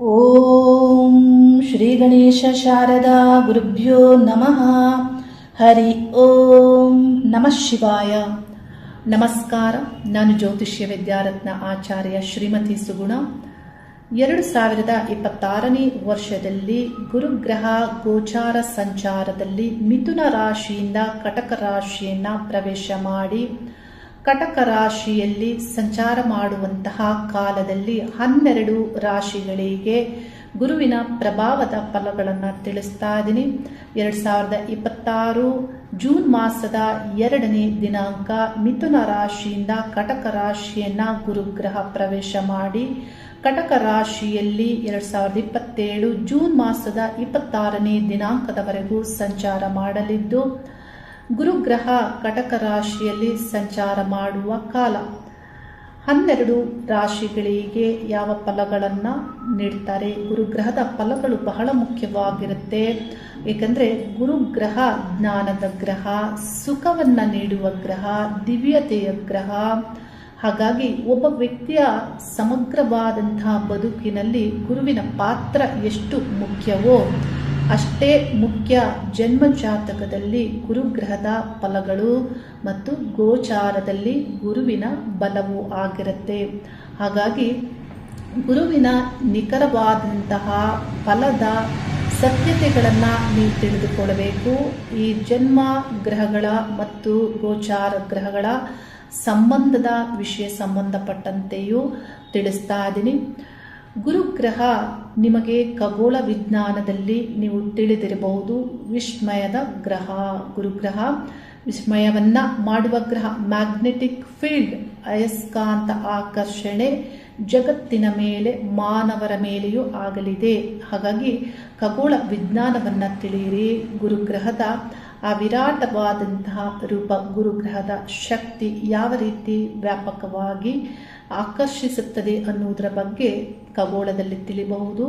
ಓಂ ಶ್ರೀ ಗಣೇಶ ಶಾರದಾ ಗುರುಭ್ಯೋ ನಮಃ. ಹರಿ ಓಂ ನಮಃ ಶಿವಾಯ. ನಮಸ್ಕಾರ. ನಾನು ಜ್ಯೋತಿಷ್ಯ ವಿದ್ಯಾರತ್ನ ಆಚಾರ್ಯ ಶ್ರೀಮತಿ ಸುಗುಣ. 2026ನೇ ವರ್ಷದಲ್ಲಿ ಗುರುಗ್ರಹ ಗೋಚಾರ ಸಂಚಾರದಲ್ಲಿ ಮಿಥುನ ರಾಶಿಯಿಂದ ಕಟಕ ರಾಶಿಯನ್ನ ಪ್ರವೇಶ ಮಾಡಿ ಕಟಕ ರಾಶಿಯಲ್ಲಿ ಸಂಚಾರ ಮಾಡುವಂತಹ ಕಾಲದಲ್ಲಿ 12 ರಾಶಿಗಳಿಗೆ ಗುರುವಿನ ಪ್ರಭಾವದ ಫಲಗಳನ್ನು ತಿಳಿಸ್ತಾ ಇದ್ದೀನಿ. 2026 ಜೂನ್ ಮಾಸದ 2ನೇ ದಿನಾಂಕ ಮಿಥುನ ರಾಶಿಯಿಂದ ಕಟಕ ರಾಶಿಯನ್ನ ಗುರುಗ್ರಹ ಪ್ರವೇಶ ಮಾಡಿ ಕಟಕ ರಾಶಿಯಲ್ಲಿ 2027 ಜೂನ್ ಮಾಸದ 26ನೇ ದಿನಾಂಕದವರೆಗೂ ಸಂಚಾರ ಮಾಡಲಿದ್ದು, ಗುರುಗ್ರಹ ಕಟಕ ರಾಶಿಯಲ್ಲಿ ಸಂಚಾರ ಮಾಡುವ ಕಾಲ 12 ರಾಶಿಗಳಿಗೆ ಯಾವ ಫಲಗಳನ್ನು ನೀಡ್ತಾರೆ. ಗುರುಗ್ರಹದ ಫಲಗಳು ಬಹಳ ಮುಖ್ಯವಾಗಿರುತ್ತೆ. ಏಕೆಂದರೆ ಗುರುಗ್ರಹ ಜ್ಞಾನದ ಗ್ರಹ, ಸುಖವನ್ನು ನೀಡುವ ಗ್ರಹ, ದಿವ್ಯತೆಯ ಗ್ರಹ. ಹಾಗಾಗಿ ಒಬ್ಬ ವ್ಯಕ್ತಿಯ ಸಮಗ್ರವಾದಂತಹ ಬದುಕಿನಲ್ಲಿ ಗುರುವಿನ ಪಾತ್ರ ಎಷ್ಟು ಮುಖ್ಯವೋ ಅಷ್ಟೇ ಮುಖ್ಯ ಜನ್ಮ ಜಾತಕದಲ್ಲಿ ಗುರುಗ್ರಹದ ಫಲಗಳು ಮತ್ತು ಗೋಚಾರದಲ್ಲಿ ಗುರುವಿನ ಬಲವು ಆಗಿರುತ್ತೆ. ಹಾಗಾಗಿ ಗುರುವಿನ ನಿಖರವಾದಂತಹ ಫಲದ ಸತ್ಯತೆಗಳನ್ನು ನೀವು ತಿಳಿದುಕೊಳ್ಳಬೇಕು. ಈ ಜನ್ಮ ಗ್ರಹಗಳ ಮತ್ತು ಗೋಚಾರ ಗ್ರಹಗಳ ಸಂಬಂಧದ ವಿಷಯ ಸಂಬಂಧಪಟ್ಟಂತೆಯೂ ತಿಳಿಸ್ತಾ ಇದ್ದೀನಿ. ಗುರುಗ್ರಹ ನಿಮಗೆ ಖಗೋಳ ವಿಜ್ಞಾನದಲ್ಲಿ ನೀವು ತಿಳಿದಿರಬಹುದು ವಿಸ್ಮಯದ ಗ್ರಹ. ಗುರುಗ್ರಹ ವಿಸ್ಮಯವನ್ನ ಮಾಡುವ ಗ್ರಹ. ಮ್ಯಾಗ್ನೆಟಿಕ್ ಫೀಲ್ಡ್, ಅಯಸ್ಕಾಂತ ಆಕರ್ಷಣೆ ಜಗತ್ತಿನ ಮೇಲೆ, ಮಾನವರ ಮೇಲೆಯೂ ಆಗಲಿದೆ. ಹಾಗಾಗಿ ಖಗೋಳ ವಿಜ್ಞಾನವನ್ನ ತಿಳಿಯಿರಿ. ಗುರುಗ್ರಹದ ಆ ವಿರಾಟವಾದಂತಹ ರೂಪ, ಗುರುಗ್ರಹದ ಶಕ್ತಿ ಯಾವ ರೀತಿ ವ್ಯಾಪಕವಾಗಿ ಆಕರ್ಷಿಸುತ್ತದೆ ಅನ್ನುವುದರ ಬಗ್ಗೆ ಖಗೋಳದಲ್ಲಿ ತಿಳಿಯಬಹುದು.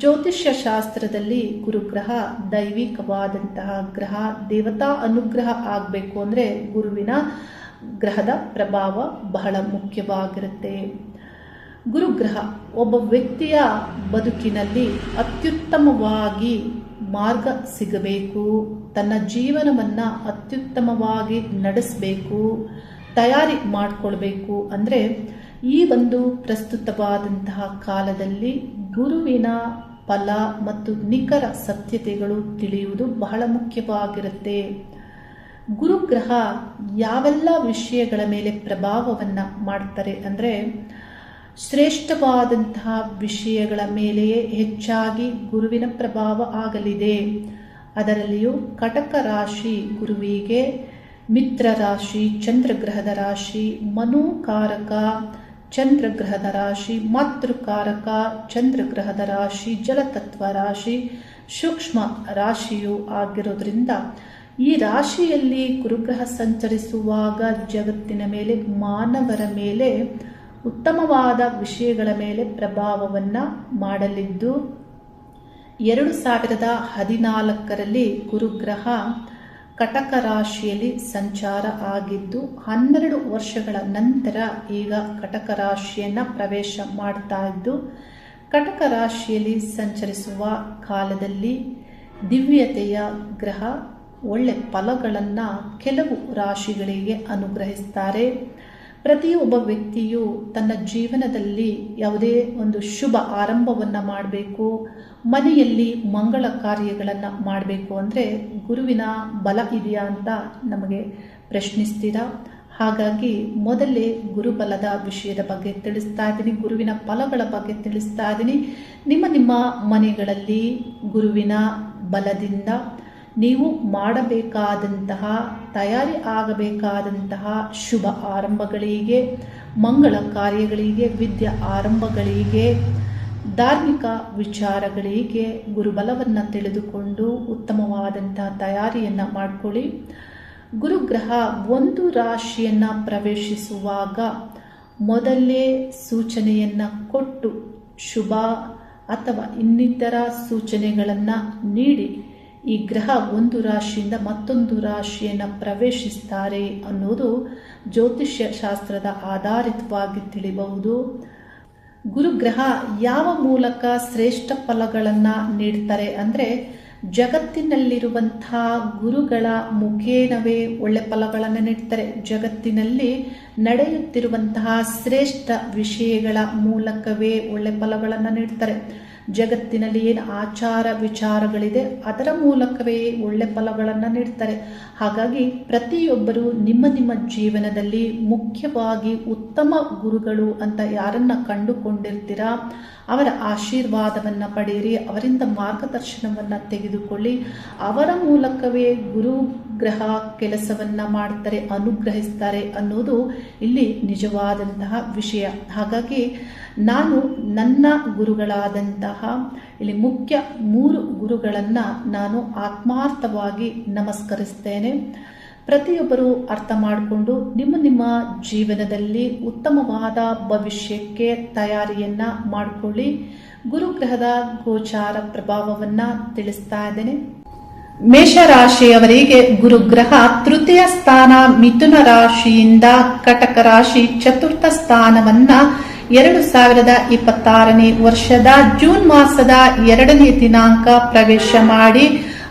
ಜ್ಯೋತಿಷ್ಯ ಶಾಸ್ತ್ರದಲ್ಲಿ ಗುರುಗ್ರಹ ದೈವಿಕವಾದಂತಹ ಗ್ರಹ. ದೇವತಾ ಅನುಗ್ರಹ ಆಗಬೇಕು ಅಂದರೆ ಗುರುವಿನ ಗ್ರಹದ ಪ್ರಭಾವ ಬಹಳ ಮುಖ್ಯವಾಗಿರುತ್ತೆ. ಗುರುಗ್ರಹ ಒಬ್ಬ ವ್ಯಕ್ತಿಯ ಬದುಕಿನಲ್ಲಿ ಅತ್ಯುತ್ತಮವಾಗಿ ಮಾರ್ಗ ಸಿಗಬೇಕು, ತನ್ನ ಜೀವನವನ್ನು ಅತ್ಯುತ್ತಮವಾಗಿ ನಡೆಸಬೇಕು, ತಯಾರಿ ಮಾಡಿಕೊಳ್ಬೇಕು ಅಂದರೆ ಈ ಒಂದು ಪ್ರಸ್ತುತವಾದಂತಹ ಕಾಲದಲ್ಲಿ ಗುರುವಿನ ಫಲ ಮತ್ತು ನಿಖರ ಸತ್ಯತೆಗಳು ತಿಳಿಯುವುದು ಬಹಳ ಮುಖ್ಯವಾಗಿರುತ್ತೆ. ಗುರುಗ್ರಹ ಯಾವೆಲ್ಲ ವಿಷಯಗಳ ಮೇಲೆ ಪ್ರಭಾವವನ್ನು ಮಾಡ್ತಾರೆ ಅಂದರೆ ಶ್ರೇಷ್ಠವಾದಂತಹ ವಿಷಯಗಳ ಮೇಲೆಯೇ ಹೆಚ್ಚಾಗಿ ಗುರುವಿನ ಪ್ರಭಾವ ಆಗಲಿದೆ. ಅದರಲ್ಲಿಯೂ ಕಟಕ ರಾಶಿ ಗುರುವಿಗೆ ಮಿತ್ರ ರಾಶಿ, ಚಂದ್ರಗ್ರಹದ ರಾಶಿ, ಮನೋಕಾರಕ ಚಂದ್ರಗ್ರಹದ ರಾಶಿ, ಮಾತೃಕಾರಕ ಚಂದ್ರಗ್ರಹದ ರಾಶಿ, ಜಲತತ್ವ ರಾಶಿ, ಸೂಕ್ಷ್ಮ ರಾಶಿಯು ಆಗಿರೋದ್ರಿಂದ ಈ ರಾಶಿಯಲ್ಲಿ ಗುರುಗ್ರಹ ಸಂಚರಿಸುವಾಗ ಜಗತ್ತಿನ ಮೇಲೆ, ಮಾನವರ ಮೇಲೆ ಉತ್ತಮವಾದ ವಿಷಯಗಳ ಮೇಲೆ ಪ್ರಭಾವವನ್ನು ಮಾಡಲಿದ್ದು, 2014ರಲ್ಲಿ ಗುರುಗ್ರಹ ಕಟಕ ರಾಶಿಯಲ್ಲಿ ಸಂಚಾರ ಆಗಿದ್ದು 12 ವರ್ಷಗಳ ನಂತರ ಈಗ ಕಟಕ ರಾಶಿಯನ್ನು ಪ್ರವೇಶ ಮಾಡ್ತಾ ಇದ್ದು, ಕಟಕ ರಾಶಿಯಲ್ಲಿ ಸಂಚರಿಸುವ ಕಾಲದಲ್ಲಿ ದಿವ್ಯತೆಯ ಗ್ರಹ ಒಳ್ಳೆ ಫಲಗಳನ್ನು ಕೆಲವು ರಾಶಿಗಳಿಗೆ ಅನುಗ್ರಹಿಸ್ತಾರೆ. ಪ್ರತಿಯೊಬ್ಬ ವ್ಯಕ್ತಿಯು ತನ್ನ ಜೀವನದಲ್ಲಿ ಯಾವುದೇ ಒಂದು ಶುಭ ಆರಂಭವನ್ನು ಮಾಡಬೇಕು, ಮನೆಯಲ್ಲಿ ಮಂಗಳ ಕಾರ್ಯಗಳನ್ನು ಮಾಡಬೇಕು ಅಂದರೆ ಗುರುವಿನ ಬಲ ಇದೆಯಾ ಅಂತ ನಮಗೆ ಪ್ರಶ್ನಿಸ್ತೀರಾ. ಹಾಗಾಗಿ ಮೊದಲೇ ಗುರುಬಲದ ವಿಷಯದ ಬಗ್ಗೆ ತಿಳಿಸ್ತಾ ಇದ್ದೀನಿ, ಗುರುವಿನ ಫಲಗಳ ಬಗ್ಗೆ ತಿಳಿಸ್ತಾ ಇದ್ದೀನಿ. ನಿಮ್ಮ ಮನೆಗಳಲ್ಲಿ ಗುರುವಿನ ಬಲದಿಂದ ನೀವು ಮಾಡಬೇಕಾದಂತಹ, ತಯಾರಿ ಆಗಬೇಕಾದಂತಹ ಶುಭ ಆರಂಭಗಳಿಗೆ, ಮಂಗಳ ಕಾರ್ಯಗಳಿಗೆ, ವಿದ್ಯಾ ಆರಂಭಗಳಿಗೆ, ಧಾರ್ಮಿಕ ವಿಚಾರಗಳಿಗೆ ಗುರುಬಲವನ್ನು ತಿಳಿದುಕೊಂಡು ಉತ್ತಮವಾದಂತಹ ತಯಾರಿಯನ್ನು ಮಾಡಿಕೊಳ್ಳಿ. ಗುರುಗ್ರಹ ಒಂದು ರಾಶಿಯನ್ನು ಪ್ರವೇಶಿಸುವಾಗ ಮೊದಲೇ ಸೂಚನೆಯನ್ನು ಕೊಟ್ಟು ಶುಭ ಅಥವಾ ಇನ್ನಿತರ ಸೂಚನೆಗಳನ್ನು ನೀಡಿ ಈ ಗ್ರಹ ಒಂದು ರಾಶಿಯಿಂದ ಮತ್ತೊಂದು ರಾಶಿಯನ್ನು ಪ್ರವೇಶಿಸ್ತಾರೆ ಅನ್ನೋದು ಜ್ಯೋತಿಷ್ಯ ಶಾಸ್ತ್ರದ ಆಧಾರಿತವಾಗಿ ತಿಳಿಯಬಹುದು. ಗುರುಗ್ರಹ ಯಾವ ಮೂಲಕ ಶ್ರೇಷ್ಠ ಫಲಗಳನ್ನು ನೀಡ್ತಾರೆ ಅಂದರೆ ಜಗತ್ತಿನಲ್ಲಿರುವಂತಹ ಗುರುಗಳ ಮುಖೇನವೇ ಒಳ್ಳೆ ಫಲಗಳನ್ನು ನೀಡ್ತಾರೆ. ಜಗತ್ತಿನಲ್ಲಿ ನಡೆಯುತ್ತಿರುವಂತಹ ಶ್ರೇಷ್ಠ ವಿಷಯಗಳ ಮೂಲಕವೇ ಒಳ್ಳೆ ಫಲಗಳನ್ನು ನೀಡ್ತಾರೆ. ಜಗತ್ತಿನಲ್ಲಿ ಏನು ಆಚಾರ ವಿಚಾರಗಳಿದೆ ಅದರ ಮೂಲಕವೇ ಒಳ್ಳೆ ಫಲಗಳನ್ನು ನೀಡ್ತಾರೆ. ಹಾಗಾಗಿ ಪ್ರತಿಯೊಬ್ಬರು ನಿಮ್ಮ ನಿಮ್ಮ ಜೀವನದಲ್ಲಿ ಮುಖ್ಯವಾಗಿ ಉತ್ತಮ ಗುರುಗಳು ಅಂತ ಯಾರನ್ನ ಕಂಡುಕೊಂಡಿರ್ತೀರಾ ಅವರ ಆಶೀರ್ವಾದವನ್ನು ಪಡೆಯಿರಿ, ಅವರಿಂದ ಮಾರ್ಗದರ್ಶನವನ್ನು ತೆಗೆದುಕೊಳ್ಳಿ. ಅವರ ಮೂಲಕವೇ ಗುರು ಗ್ರಹ ಕೆಲಸವನ್ನ ಮಾಡ್ತಾರೆ, ಅನುಗ್ರಹಿಸ್ತಾರೆ ಅನ್ನೋದು ಇಲ್ಲಿ ನಿಜವಾದಂತಹ ವಿಷಯ. ಹಾಗಾಗಿ ನಾನು ನನ್ನ ಗುರುಗಳಾದಂತಹ ಇಲ್ಲಿ ಮುಖ್ಯ 3 ಗುರುಗಳನ್ನು ನಾನು ಆತ್ಮಾರ್ಥವಾಗಿ ನಮಸ್ಕರಿಸ್ತೇನೆ. ಪ್ರತಿಯೊಬ್ಬರು ಅರ್ಥ ಮಾಡಿಕೊಂಡು ನಿಮ್ಮ ನಿಮ್ಮ ಜೀವನದಲ್ಲಿ ಉತ್ತಮವಾದ ಭವಿಷ್ಯಕ್ಕೆ ತಯಾರಿಯನ್ನ ಮಾಡಿಕೊಳ್ಳಿ. ಗುರುಗ್ರಹದ ಗೋಚಾರ ಪ್ರಭಾವವನ್ನ ತಿಳಿಸ್ತಾ ಇದ್ದೇನೆ. ಮೇಷರಾಶಿಯವರಿಗೆ ಗುರುಗ್ರಹ ತೃತೀಯ ಸ್ಥಾನ ಮಿಥುನ ರಾಶಿಯಿಂದ ಕಟಕ ರಾಶಿ ಚತುರ್ಥ ಸ್ಥಾನವನ್ನ 2026ನೇ ವರ್ಷದ ಜೂನ್ ಮಾಸದ 2ನೇ ದಿನಾಂಕ ಪ್ರವೇಶ ಮಾಡಿ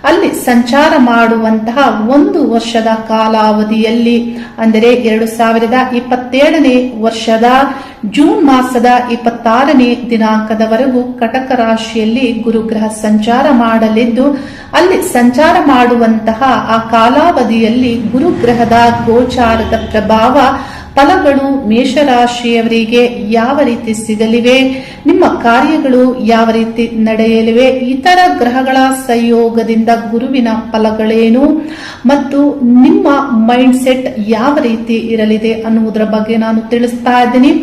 ಅಲ್ಲಿ ಸಂಚಾರ ಮಾಡುವಂತಹ 1 ವರ್ಷದ ಕಾಲಾವಧಿಯಲ್ಲಿ ಅಂದರೆ 2027ನೇ ವರ್ಷದ ಜೂನ್ ಮಾಸದ 26ನೇ ದಿನಾಂಕದವರೆಗೂ ಕಟಕ ರಾಶಿಯಲ್ಲಿ ಗುರುಗ್ರಹ ಸಂಚಾರ ಮಾಡಲಿದ್ದು ಅಲ್ಲಿ ಸಂಚಾರ ಮಾಡುವಂತಹ ಆ ಕಾಲಾವಧಿಯಲ್ಲಿ ಗುರುಗ್ರಹದ ಗೋಚಾರದ ಪ್ರಭಾವ ಫಲಗಳು ಮೇಷರಾಶಿಯವರಿಗೆ ಯಾವ ರೀತಿ ಸಿಗಲಿವೆ, ನಿಮ್ಮ ಕಾರ್ಯಗಳು ಯಾವ ರೀತಿ ನಡೆಯಲಿವೆ, ಇತರ ಗ್ರಹಗಳ ಸಂಯೋಗದಿಂದ ಗುರುವಿನ ಫಲಗಳೇನು ಮತ್ತು ನಿಮ್ಮ ಮೈಂಡ್ ಸೆಟ್ ಯಾವ ರೀತಿ ಇರಲಿದೆ ಅನ್ನುವುದರ ಬಗ್ಗೆ ನಾನು ತಿಳಿಸ್ತಾ ಇದ್ದೀನಿ.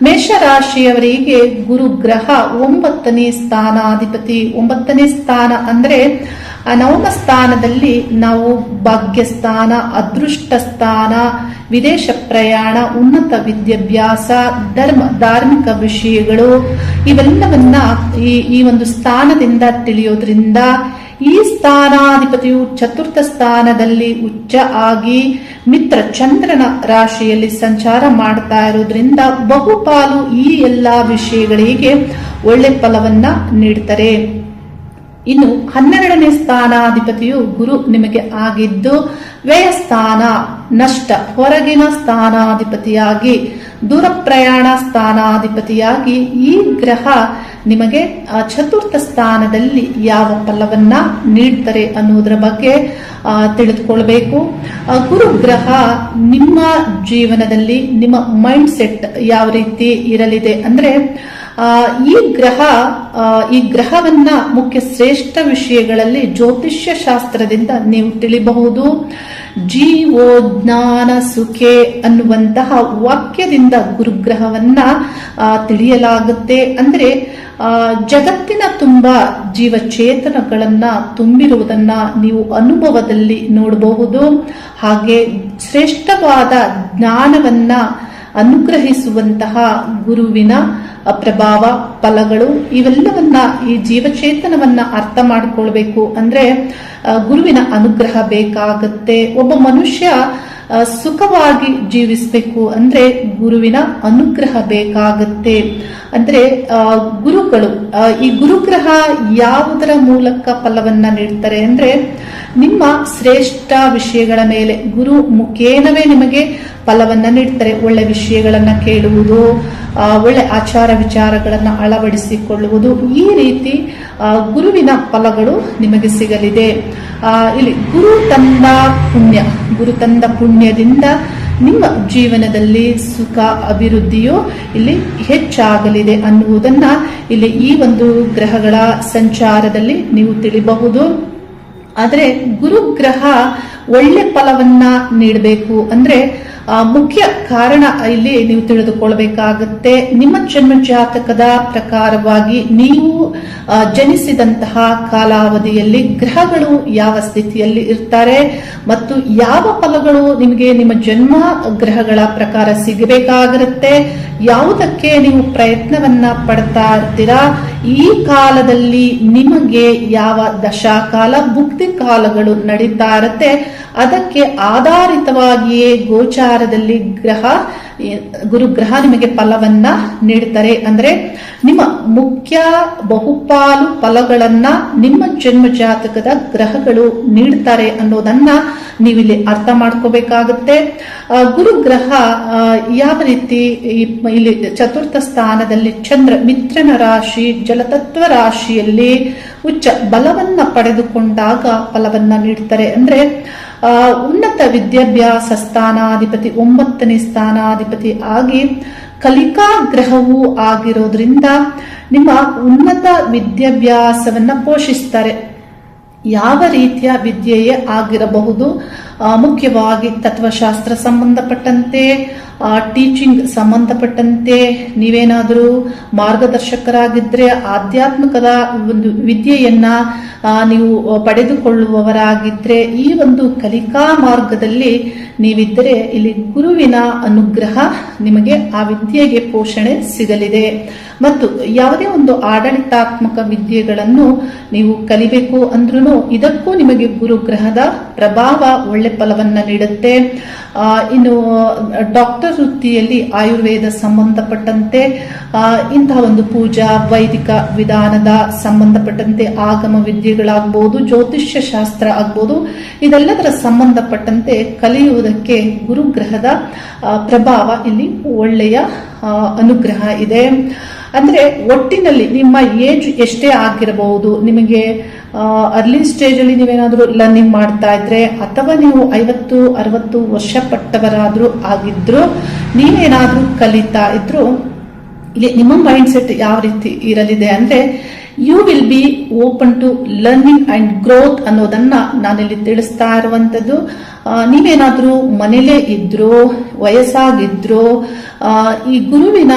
ಮೇಷರಾಶಿಯವರಿಗೆ ಗುರುಗ್ರಹ 9ನೇ ಸ್ಥಾನಾಧಿಪತಿ. 9ನೇ ಸ್ಥಾನ ಅಂದ್ರೆ ನವಮ ಸ್ಥಾನದಲ್ಲಿ ನಾವು ಭಾಗ್ಯಸ್ಥಾನ, ಅದೃಷ್ಟ ಸ್ಥಾನ, ವಿದೇಶ ಪ್ರಯಾಣ, ಉನ್ನತ ವಿದ್ಯಾಭ್ಯಾಸ, ಧಾರ್ಮಿಕ ವಿಷಯಗಳು ಇವೆಲ್ಲವನ್ನ ಈ ಒಂದು ಸ್ಥಾನದಿಂದ ತಿಳಿಯೋದ್ರಿಂದ ಈ ಸ್ಥಾನಾಧಿಪತಿಯು ಚತುರ್ಥ ಸ್ಥಾನದಲ್ಲಿ ಉಚ್ಚ ಆಗಿ ಮಿತ್ರ ಚಂದ್ರನ ರಾಶಿಯಲ್ಲಿ ಸಂಚಾರ ಮಾಡ್ತಾ ಇರೋದ್ರಿಂದ ಬಹುಪಾಲು ಈ ಎಲ್ಲಾ ವಿಷಯಗಳಿಗೆ ಒಳ್ಳೆ ಫಲವನ್ನ ನೀಡ್ತಾರೆ. ಇನ್ನು 12ನೇ ಸ್ಥಾನಾಧಿಪತಿಯು ಗುರು ನಿಮಗೆ ಆಗಿದ್ದು ವ್ಯಯಸ್ಥಾನ, ನಷ್ಟ, ಹೊರಗಿನ ಸ್ಥಾನಾಧಿಪತಿಯಾಗಿ, ದೂರ ಪ್ರಯಾಣ ಸ್ಥಾನಾಧಿಪತಿಯಾಗಿ ಈ ಗ್ರಹ ನಿಮಗೆ ಚತುರ್ಥ ಸ್ಥಾನದಲ್ಲಿ ಯಾವ ಫಲವನ್ನ ನೀಡ್ತಾರೆ ಅನ್ನೋದರ ಬಗ್ಗೆ ತಿಳಿದುಕೊಳ್ಬೇಕು. ಗುರುಗ್ರಹ ನಿಮ್ಮ ಜೀವನದಲ್ಲಿ ನಿಮ್ಮ ಮೈಂಡ್ ಸೆಟ್ ಯಾವ ರೀತಿ ಇರಲಿದೆ ಅಂದ್ರೆ ಈ ಗ್ರಹವನ್ನ ಮುಖ್ಯ ಶ್ರೇಷ್ಠ ವಿಷಯಗಳಲ್ಲಿ ಜ್ಯೋತಿಷ್ಯ ಶಾಸ್ತ್ರದಿಂದ ನೀವು ತಿಳಿಬಹುದು. ಜೀವೋಜ್ಞಾನ ಸುಖೆ ಅನ್ನುವಂತಹ ವಾಕ್ಯದಿಂದ ಗುರುಗ್ರಹವನ್ನ ತಿಳಿಯಲಾಗುತ್ತೆ. ಅಂದ್ರೆ ಜಗತ್ತಿನ ತುಂಬಾ ಜೀವಚೇತನಗಳನ್ನ ತುಂಬಿರುವುದನ್ನ ನೀವು ಅನುಭವದಲ್ಲಿ ನೋಡಬಹುದು. ಹಾಗೆ ಶ್ರೇಷ್ಠವಾದ ಜ್ಞಾನವನ್ನ ಅನುಗ್ರಹಿಸುವಂತಹ ಗುರುವಿನ ಪ್ರಭಾವ ಫಲಗಳು ಇವೆಲ್ಲವನ್ನ ಈ ಜೀವಚೇತನವನ್ನ ಅರ್ಥ ಮಾಡಿಕೊಳ್ಬೇಕು ಅಂದ್ರೆ ಗುರುವಿನ ಅನುಗ್ರಹ ಬೇಕಾಗುತ್ತೆ. ಒಬ್ಬ ಮನುಷ್ಯ ಸುಖವಾಗಿ ಜೀವಿಸಬೇಕು ಅಂದ್ರೆ ಗುರುವಿನ ಅನುಗ್ರಹ ಬೇಕಾಗುತ್ತೆ. ಅಂದ್ರೆ ಗುರುಗಳು ಈ ಗುರುಗ್ರಹ ಯಾವುದರ ಮೂಲಕ ಫಲವನ್ನ ನೀಡ್ತಾರೆ ಅಂದ್ರೆ ನಿಮ್ಮ ಶ್ರೇಷ್ಠ ವಿಷಯಗಳ ಮೇಲೆ ಗುರು ಮುಖೇನವೇ ನಿಮಗೆ ಫಲವನ್ನ ನೀಡ್ತಾರೆ. ಒಳ್ಳೆ ವಿಷಯಗಳನ್ನ ಕೇಳುವುದು, ಒಳ್ಳೆ ಆಚಾರ ವಿಚಾರಗಳನ್ನ ಅಳವಡಿಸಿಕೊಳ್ಳುವುದು, ಈ ರೀತಿ ಗುರುವಿನ ಫಲಗಳು ನಿಮಗೆ ಸಿಗಲಿದೆ. ಇಲ್ಲಿ ಗುರು ತಂದ ಪುಣ್ಯದಿಂದ ನಿಮ್ಮ ಜೀವನದಲ್ಲಿ ಸುಖ ಅಭಿವೃದ್ಧಿಯು ಇಲ್ಲಿ ಹೆಚ್ಚಾಗಲಿದೆ ಅನ್ನುವುದನ್ನ ಇಲ್ಲಿ ಈ ಒಂದು ಗ್ರಹಗಳ ಸಂಚಾರದಲ್ಲಿ ನೀವು ತಿಳಿಬಹುದು. ಆದರೆ ಗುರುಗ್ರಹ ಒಳ್ಳೆ ಫಲವನ್ನ ನೀಡಬೇಕು ಅಂದ್ರೆ ಮುಖ್ಯ ಕಾರಣ ಇಲ್ಲಿ ನೀವು ತಿಳಿದುಕೊಳ್ಬೇಕಾಗುತ್ತೆ. ನಿಮ್ಮ ಜನ್ಮ ಜಾತಕದ ಪ್ರಕಾರವಾಗಿ ನೀವು ಜನಿಸಿದಂತಹ ಕಾಲಾವಧಿಯಲ್ಲಿ ಗ್ರಹಗಳು ಯಾವ ಸ್ಥಿತಿಯಲ್ಲಿ ಇರ್ತಾರೆ ಮತ್ತು ಯಾವ ಫಲಗಳು ನಿಮಗೆ ನಿಮ್ಮ ಜನ್ಮ ಗ್ರಹಗಳ ಪ್ರಕಾರ ಸಿಗಬೇಕಾಗಿರುತ್ತೆ, ಯಾವುದಕ್ಕೆ ನೀವು ಪ್ರಯತ್ನವನ್ನ ಪಡ್ತಾ ಇರ್ತೀರಾ, ಈ ಕಾಲದಲ್ಲಿ ನಿಮಗೆ ಯಾವ ದಶಾಕಾಲ ಭುಕ್ತಿ ಕಾಲಗಳು ನಡೀತಾ ಇರುತ್ತೆ ಅದಕ್ಕೆ ಆಧಾರಿತವಾಗಿಯೇ ಗೋಚಾರದಲ್ಲಿ ಗ್ರಹ ಗುರುಗ್ರಹ ನಿಮಗೆ ಫಲವನ್ನ ನೀಡ್ತಾರೆ. ಅಂದ್ರೆ ನಿಮ್ಮ ಮುಖ್ಯ ಬಹುಪಾಲು ಫಲಗಳನ್ನ ನಿಮ್ಮ ಜನ್ಮ ಜಾತಕದ ಗ್ರಹಗಳು ನೀಡ್ತಾರೆ ಅನ್ನೋದನ್ನ ನೀವಿಲ್ಲಿ ಅರ್ಥ ಮಾಡ್ಕೋಬೇಕಾಗುತ್ತೆ. ಗುರುಗ್ರಹ ಯಾವ ರೀತಿ ಇಲ್ಲಿ ಚತುರ್ಥ ಸ್ಥಾನದಲ್ಲಿ ಚಂದ್ರ ಮಿತ್ರನ ರಾಶಿ ಜಲತತ್ವ ರಾಶಿಯಲ್ಲಿ ಉಚ್ಚ ಬಲವನ್ನ ಪಡೆದುಕೊಂಡಾಗ ಫಲವನ್ನ ನೀಡ್ತಾರೆ. ಅಂದ್ರೆ ಉನ್ನತ ವಿದ್ಯಾಭ್ಯಾಸ ಸ್ಥಾನಾಧಿಪತಿ 9ನೇ ಸ್ಥಾನಾಧಿಪತಿ ಆಗಿ ಕಲಿಕಾ ಗ್ರಹವೂ ಆಗಿರೋದ್ರಿಂದ ನಿಮ್ಮ ಉನ್ನತ ವಿದ್ಯಾಭ್ಯಾಸವನ್ನ ಪೋಷಿಸ್ತಾರೆ. ಯಾವ ರೀತಿಯ ವಿದ್ಯೆಯೇ ಆಗಿರಬಹುದು, ಮುಖ್ಯವಾಗಿ ತತ್ವಶಾಸ್ತ್ರ ಸಂಬಂಧಪಟ್ಟಂತೆ, ಟೀಚಿಂಗ್ ಸಂಬಂಧಪಟ್ಟಂತೆ, ನೀವೇನಾದರೂ ಮಾರ್ಗದರ್ಶಕರಾಗಿದ್ರೆ ಆಧ್ಯಾತ್ಮಿಕದ ಒಂದು ವಿದ್ಯೆಯನ್ನ ನೀವು ಪಡೆದುಕೊಳ್ಳುವವರಾಗಿದ್ರೆ ಈ ಒಂದು ಕಲಿಕಾ ಮಾರ್ಗದಲ್ಲಿ ನೀವಿದ್ದರೆ ಇಲ್ಲಿ ಗುರುವಿನ ಅನುಗ್ರಹ ನಿಮಗೆ ಆ ವಿದ್ಯೆಗೆ ಪೋಷಣೆ ಸಿಗಲಿದೆ. ಮತ್ತು ಯಾವುದೇ ಒಂದು ಆಡಳಿತಾತ್ಮಕ ವಿದ್ಯೆಗಳನ್ನು ನೀವು ಕಲಿಬೇಕು ಅಂದ್ರೂ ಇದಕ್ಕೂ ನಿಮಗೆ ಗುರುಗ್ರಹದ ಪ್ರಭಾವ ಒಳ್ಳೆ ಫಲವನ್ನ ನೀಡುತ್ತೆ. ಇನ್ನು ಡಾಕ್ಟರ್ ವೃತ್ತಿಯಲ್ಲಿ ಆಯುರ್ವೇದ ಸಂಬಂಧಪಟ್ಟಂತೆ ಇಂತಹ ಒಂದು ಪೂಜಾ ವೈದಿಕ ವಿಧಾನದ ಸಂಬಂಧಪಟ್ಟಂತೆ ಆಗಮ ವಿದ್ಯೆಗಳಾಗಬಹುದು, ಜ್ಯೋತಿಷ್ಯ ಶಾಸ್ತ್ರ ಆಗ್ಬೋದು, ಇದೆಲ್ಲದರ ಸಂಬಂಧಪಟ್ಟಂತೆ ಕಲಿಯುವುದಕ್ಕೆ ಗುರುಗ್ರಹದ ಪ್ರಭಾವ ಇಲ್ಲಿ ಒಳ್ಳೆಯ ಅನುಗ್ರಹ ಇದೆ. ಅಂದ್ರೆ ಒಟ್ಟಿನಲ್ಲಿ ನಿಮ್ಮ ಏಜ್ ಎಷ್ಟೇ ಆಗಿರಬಹುದು, ನಿಮಗೆ ಅರ್ಲಿ ಸ್ಟೇಜ್ ಅಲ್ಲಿ ನೀವೇನಾದ್ರೂ ಲರ್ನಿಂಗ್ ಮಾಡ್ತಾ ಇದ್ರೆ ಅಥವಾ ನೀವು 50-60 ವರ್ಷ ಪಟ್ಟವರಾದ್ರೂ ಆಗಿದ್ರು, ನೀವೇನಾದ್ರೂ ಕಲಿತಾ ಇದ್ರು, ಇಲ್ಲಿ ನಿಮ್ಮ ಮೈಂಡ್ ಸೆಟ್ ಯಾವ ರೀತಿ ಇರಲಿದೆ ಅಂದ್ರೆ you will be open to learning and growth ಅನ್ನೋದನ್ನ ನಾನಿಲ್ಲಿ ತಿಳಿಸ್ತಾ ಇರುವಂತದ್ದು. ನೀವೇನಾದ್ರೂ ಮನೇಲೇ ಇದ್ರೋ ವಯಸ್ಸಾಗಿದ್ರೋ ಈ ಗುರುವಿನ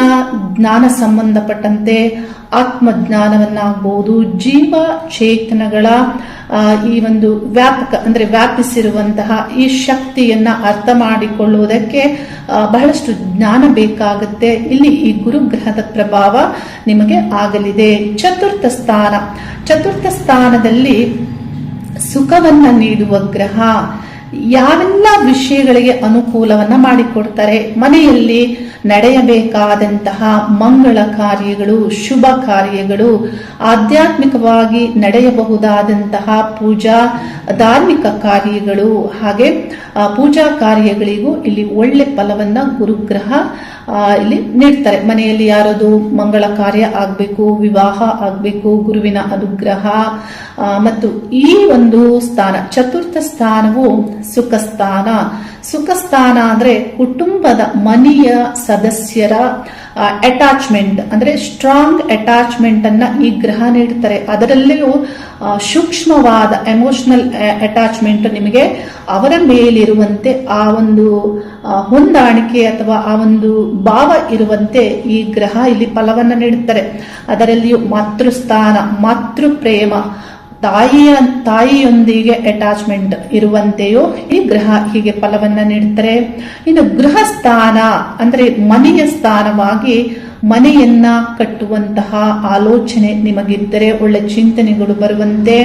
ಜ್ಞಾನ ಸಂಬಂಧಪಟ್ಟಂತೆ ಆತ್ಮಜ್ಞಾನವನ್ನಾಗಬಹುದು, ಜೀವ ಚೇತನಗಳ ಈ ಒಂದು ವ್ಯಾಪಕ ಅಂದ್ರೆ ವ್ಯಾಪಿಸಿರುವಂತಹ ಈ ಶಕ್ತಿಯನ್ನ ಅರ್ಥ ಮಾಡಿಕೊಳ್ಳುವುದಕ್ಕೆ ಬಹಳಷ್ಟು ಜ್ಞಾನ ಬೇಕಾಗುತ್ತೆ. ಇಲ್ಲಿ ಈ ಗುರುಗ್ರಹದ ಪ್ರಭಾವ ನಿಮಗೆ ಆಗಲಿದೆ. ಚತುರ್ಥ ಸ್ಥಾನದಲ್ಲಿ ಸುಖವನ್ನ ನೀಡುವ ಗ್ರಹ. ಯಾವೆಲ್ಲ ವಿಷಯಗಳಿಗೆ ಅನುಕೂಲವನ್ನ ಮಾಡಿಕೊಡ್ತಾರೆ, ಮನೆಯಲ್ಲಿ ನಡೆಯಬೇಕಾದಂತಹ ಮಂಗಳ ಕಾರ್ಯಗಳು, ಶುಭ ಕಾರ್ಯಗಳು, ಆಧ್ಯಾತ್ಮಿಕವಾಗಿ ನಡೆಯಬಹುದಾದಂತಹ ಪೂಜಾ ಧಾರ್ಮಿಕ ಕಾರ್ಯಗಳು, ಹಾಗೆ ಪೂಜಾ ಕಾರ್ಯಗಳಿಗೂ ಇಲ್ಲಿ ಒಳ್ಳೆ ಫಲವನ್ನ ಗುರುಗ್ರಹ ಇಲ್ಲಿ ನೀಡ್ತಾರೆ. ಮನೆಯಲ್ಲಿ ಯಾರದು ಮಂಗಳ ಕಾರ್ಯ ಆಗ್ಬೇಕು, ವಿವಾಹ ಆಗ್ಬೇಕು, ಗುರುವಿನ ಅನುಗ್ರಹ. ಮತ್ತು ಈ ಒಂದು ಸ್ಥಾನ ಚತುರ್ಥ ಸ್ಥಾನವು ಸುಖ ಸ್ಥಾನ. ಸುಖ ಸ್ಥಾನ ಅಂದ್ರೆ ಕುಟುಂಬದ ಮನೆಯ ಸದಸ್ಯರ ಅಟ್ಯಾಚ್ಮೆಂಟ್ ಅಂದ್ರೆ ಸ್ಟ್ರಾಂಗ್ ಅಟ್ಯಾಚ್ಮೆಂಟ್ ಅನ್ನ ಈ ಗ್ರಹ ನೀಡ್ತಾರೆ. ಅದರಲ್ಲಿಯೂ ಸೂಕ್ಷ್ಮವಾದ ಎಮೋಷನಲ್ ಅಟ್ಯಾಚ್ಮೆಂಟ್ ನಿಮಗೆ ಅವರ ಮೇಲಿರುವಂತೆ ಆ ಒಂದು ಹೊಂದಾಣಿಕೆ ಅಥವಾ ಆ ಒಂದು ಭಾವ ಇರುವಂತೆ ಈ ಗ್ರಹ ಇಲ್ಲಿ ಫಲವನ್ನ ನೀಡುತ್ತಾರೆ. ಅದರಲ್ಲಿಯೂ ಮಾತೃಸ್ಥಾನ, ಮಾತೃ ಪ್ರೇಮ, ತಾಯಿಯೊಂದಿಗೆ ಅಟ್ಯಾಚ್ಮೆಂಟ್ ಇರುವಂತೆಯೂ ಈ ಗ್ರಹ ಹೀಗೆ ಫಲವನ್ನ ನೀಡುತ್ತಾರೆ. ಇನ್ನು ಗೃಹ ಸ್ಥಾನ ಅಂದ್ರೆ ಮನೆಯ ಸ್ಥಾನವಾಗಿ ಮನೆಯನ್ನ ಕಟ್ಟುವಂತಹ ಆಲೋಚನೆ ನಿಮಗಿದ್ದರೆ, ಒಳ್ಳೆ ಚಿಂತನೆಗಳು ಬರುವಂತೆ,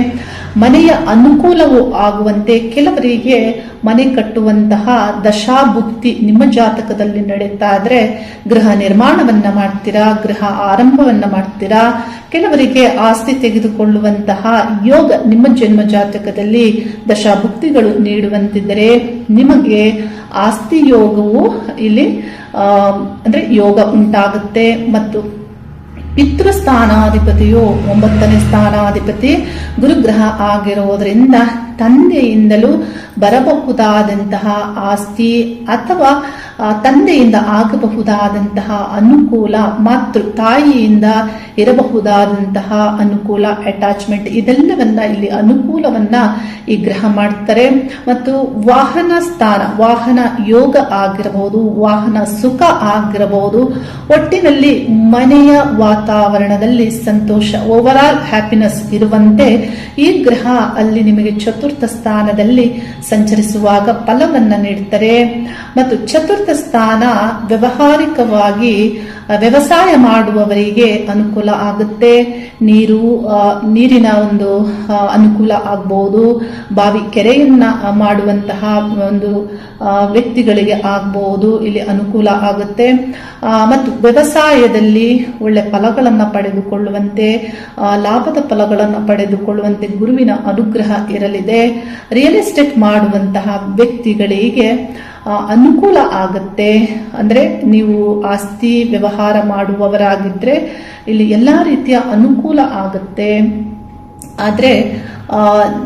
ಮನೆಯ ಅನುಕೂಲವೂ ಆಗುವಂತೆ, ಕೆಲವರಿಗೆ ಮನೆ ಕಟ್ಟುವಂತಹ ದಶಾಭುಕ್ತಿ ನಿಮ್ಮ ಜಾತಕದಲ್ಲಿ ನಡೀತಾ ಇದ್ರೆ ಗೃಹ ನಿರ್ಮಾಣವನ್ನ ಮಾಡ್ತೀರಾ, ಗೃಹ ಆರಂಭವನ್ನ ಮಾಡ್ತೀರಾ. ಕೆಲವರಿಗೆ ಆಸ್ತಿ ತೆಗೆದುಕೊಳ್ಳುವಂತಹ ಯೋಗ ನಿಮ್ಮ ಜನ್ಮ ಜಾತಕದಲ್ಲಿ ದಶಾಭುಕ್ತಿಗಳು ನೀಡುವಂತಿದ್ದರೆ ನಿಮಗೆ ಆಸ್ತಿ ಯೋಗವು ಇಲ್ಲಿ ಅಂದ್ರೆ ಯೋಗ ಉಂಟಾಗುತ್ತೆ. ಮತ್ತು ಪಿತೃಸ್ಥಾನಾಧಿಪತಿಯು 9ನೇ ಸ್ಥಾನಾಧಿಪತಿ ಗುರುಗ್ರಹ ಆಗಿರೋದ್ರಿಂದ ತಂದೆಯಿಂದಲೂ ಬರಬಹುದಾದಂತಹ ಆಸ್ತಿ ಅಥವಾ ತಂದೆಯಿಂದ ಆಗಬಹುದಾದಂತಹ ಅನುಕೂಲ, ಮಾತೃ ತಾಯಿಯಿಂದ ಇರಬಹುದಾದಂತಹ ಅನುಕೂಲ, ಅಟ್ಯಾಚ್ಮೆಂಟ್, ಇದೆಲ್ಲವನ್ನ ಇಲ್ಲಿ ಅನುಕೂಲವನ್ನ ಈ ಗ್ರಹ ಮಾಡ್ತಾರೆ. ಮತ್ತು ವಾಹನ ಸ್ಥಾನ, ವಾಹನ ಯೋಗ ಆಗಿರಬಹುದು, ವಾಹನ ಸುಖ ಆಗಿರಬಹುದು. ಒಟ್ಟಿನಲ್ಲಿ ಮನೆಯ ವಾತಾವರಣದಲ್ಲಿ ಸಂತೋಷ, ಓವರ್ ಆಲ್ ಹ್ಯಾಪಿನೆಸ್ ಇರುವಂತೆ ಈ ಗ್ರಹ ಅಲ್ಲಿ ನಿಮಗೆ ಚತುರ್ಥ ಸ್ಥಾನದಲ್ಲಿ ಸಂಚರಿಸುವಾಗ ಫಲವನ್ನ ನೀಡುತ್ತಾರೆ. ಮತ್ತು ಚತುರ್ಥ ಚತುರ್ಥ ಸ್ಥಾನ ವ್ಯಾವಹಾರಿಕವಾಗಿ ವ್ಯವಸಾಯ ಮಾಡುವವರಿಗೆ ಅನುಕೂಲ ಆಗುತ್ತೆ. ನೀರಿನ ಒಂದು ಅನುಕೂಲ ಆಗ್ಬಹುದು. ಬಾವಿ ಕೆರೆಯನ್ನ ಮಾಡುವಂತಹ ಒಂದು ವ್ಯಕ್ತಿಗಳಿಗೆ ಆಗಬಹುದು, ಇಲ್ಲಿ ಅನುಕೂಲ ಆಗುತ್ತೆ. ಮತ್ತು ವ್ಯವಸಾಯದಲ್ಲಿ ಒಳ್ಳೆ ಫಲಗಳನ್ನು ಪಡೆದುಕೊಳ್ಳುವಂತೆ, ಲಾಭದ ಫಲಗಳನ್ನು ಪಡೆದುಕೊಳ್ಳುವಂತೆ ಗುರುವಿನ ಅನುಗ್ರಹ ಇರಲಿದೆ. ರಿಯಲ್ ಎಸ್ಟೇಟ್ ಮಾಡುವಂತಹ ವ್ಯಕ್ತಿಗಳಿಗೆ ಅನುಕೂಲ ಆಗುತ್ತೆ. ಅಂದ್ರೆ ನೀವು ಆಸ್ತಿ ವ್ಯವಹಾರ ಮಾಡುವವರಾಗಿದ್ರೆ ಇಲ್ಲಿ ಎಲ್ಲಾ ರೀತಿಯ ಅನುಕೂಲ ಆಗುತ್ತೆ. ಆದ್ರೆ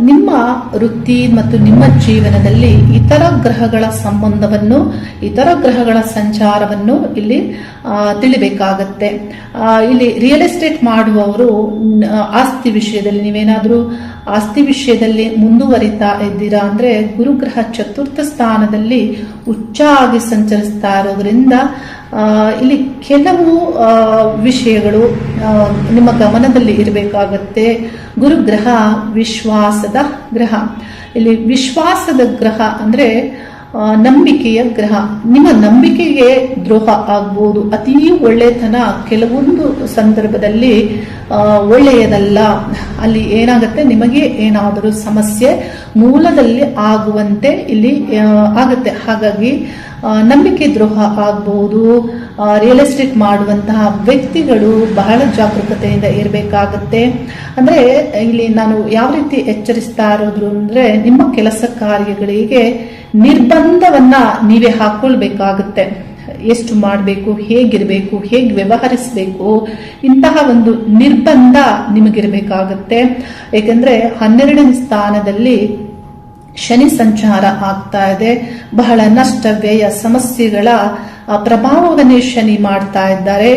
ನಿಮ್ಮ ವೃತ್ತಿ ಮತ್ತು ನಿಮ್ಮ ಜೀವನದಲ್ಲಿ ಇತರ ಗ್ರಹಗಳ ಸಂಬಂಧವನ್ನು, ಇತರ ಗ್ರಹಗಳ ಸಂಚಾರವನ್ನು ಇಲ್ಲಿ ತಿಳಿಬೇಕಾಗತ್ತೆ. ಇಲ್ಲಿ ರಿಯಲ್ ಎಸ್ಟೇಟ್ ಮಾಡುವವರು ಆಸ್ತಿ ವಿಷಯದಲ್ಲಿ ನೀವೇನಾದ್ರೂ ಆಸ್ತಿ ವಿಷಯದಲ್ಲಿ ಮುಂದುವರಿತಾ ಇದ್ದೀರಾ ಅಂದ್ರೆ ಗುರುಗ್ರಹ ಚತುರ್ಥ ಸ್ಥಾನದಲ್ಲಿ ಉಚ್ಚಾಗಿ ಸಂಚರಿಸ್ತಾ ಇರೋದ್ರಿಂದ ಇಲ್ಲಿ ಕೆಲವು ವಿಷಯಗಳು ನಿಮ್ಮ ಗಮನದಲ್ಲಿ ಇರಬೇಕಾಗತ್ತೆ. ಗುರುಗ್ರಹ ವಿಶ್ವಾಸದ ಗ್ರಹ. ಇಲ್ಲಿ ವಿಶ್ವಾಸದ ಗ್ರಹ ಅಂದ್ರೆ ನಂಬಿಕೆಯ ಗ್ರಹ. ನಿಮ್ಮ ನಂಬಿಕೆಗೆ ದ್ರೋಹ ಆಗ್ಬಹುದು. ಅತೀ ಒಳ್ಳೆತನ ಕೆಲವೊಂದು ಸಂದರ್ಭದಲ್ಲಿ ಒಳ್ಳೆಯದಲ್ಲ. ಅಲ್ಲಿ ಏನಾಗುತ್ತೆ, ನಿಮಗೆ ಏನಾದರೂ ಸಮಸ್ಯೆ ಮೂಲದಲ್ಲಿ ಆಗುವಂತೆ ಇಲ್ಲಿ ಆಗುತ್ತೆ. ಹಾಗಾಗಿ ನಂಬಿಕೆ ದ್ರೋಹ ಆಗಬಹುದು. ರಿಯಲ್ ಎಸ್ಟೇಟ್ ಮಾಡುವಂತಹ ವ್ಯಕ್ತಿಗಳು ಬಹಳ ಜಾಗರೂಕತೆಯಿಂದ ಇರಬೇಕಾಗತ್ತೆ. ಅಂದ್ರೆ ಇಲ್ಲಿ ನಾನು ಯಾವ ರೀತಿ ಎಚ್ಚರಿಸ್ತಾ ಇರೋದು ಅಂದ್ರೆ, ನಿಮ್ಮ ಕೆಲಸ ಕಾರ್ಯಗಳಿಗೆ ನಿರ್ಬಂಧವನ್ನ ನೀವೇ ಹಾಕೊಳ್ಬೇಕಾಗತ್ತೆ. ಎಷ್ಟು ಮಾಡಬೇಕು, ಹೇಗಿರಬೇಕು, ಹೇಗೆ ವ್ಯವಹರಿಸಬೇಕು, ಇಂತಹ ಒಂದು ನಿರ್ಬಂಧ ನಿಮಗಿರಬೇಕಾಗತ್ತೆ. ಏಕೆಂದ್ರೆ 12ನೇ ಸ್ಥಾನದಲ್ಲಿ ಶನಿ ಸಂಚಾರ ಆಗ್ತಾ ಇದೆ. ಬಹಳ ನಷ್ಟ, ವ್ಯಯ, ಸಮಸ್ಯೆಗಳ ಪ್ರಭಾವವನ್ನೇ ಶನಿ ಮಾಡ್ತಾ ಇದ್ದಾರೆ.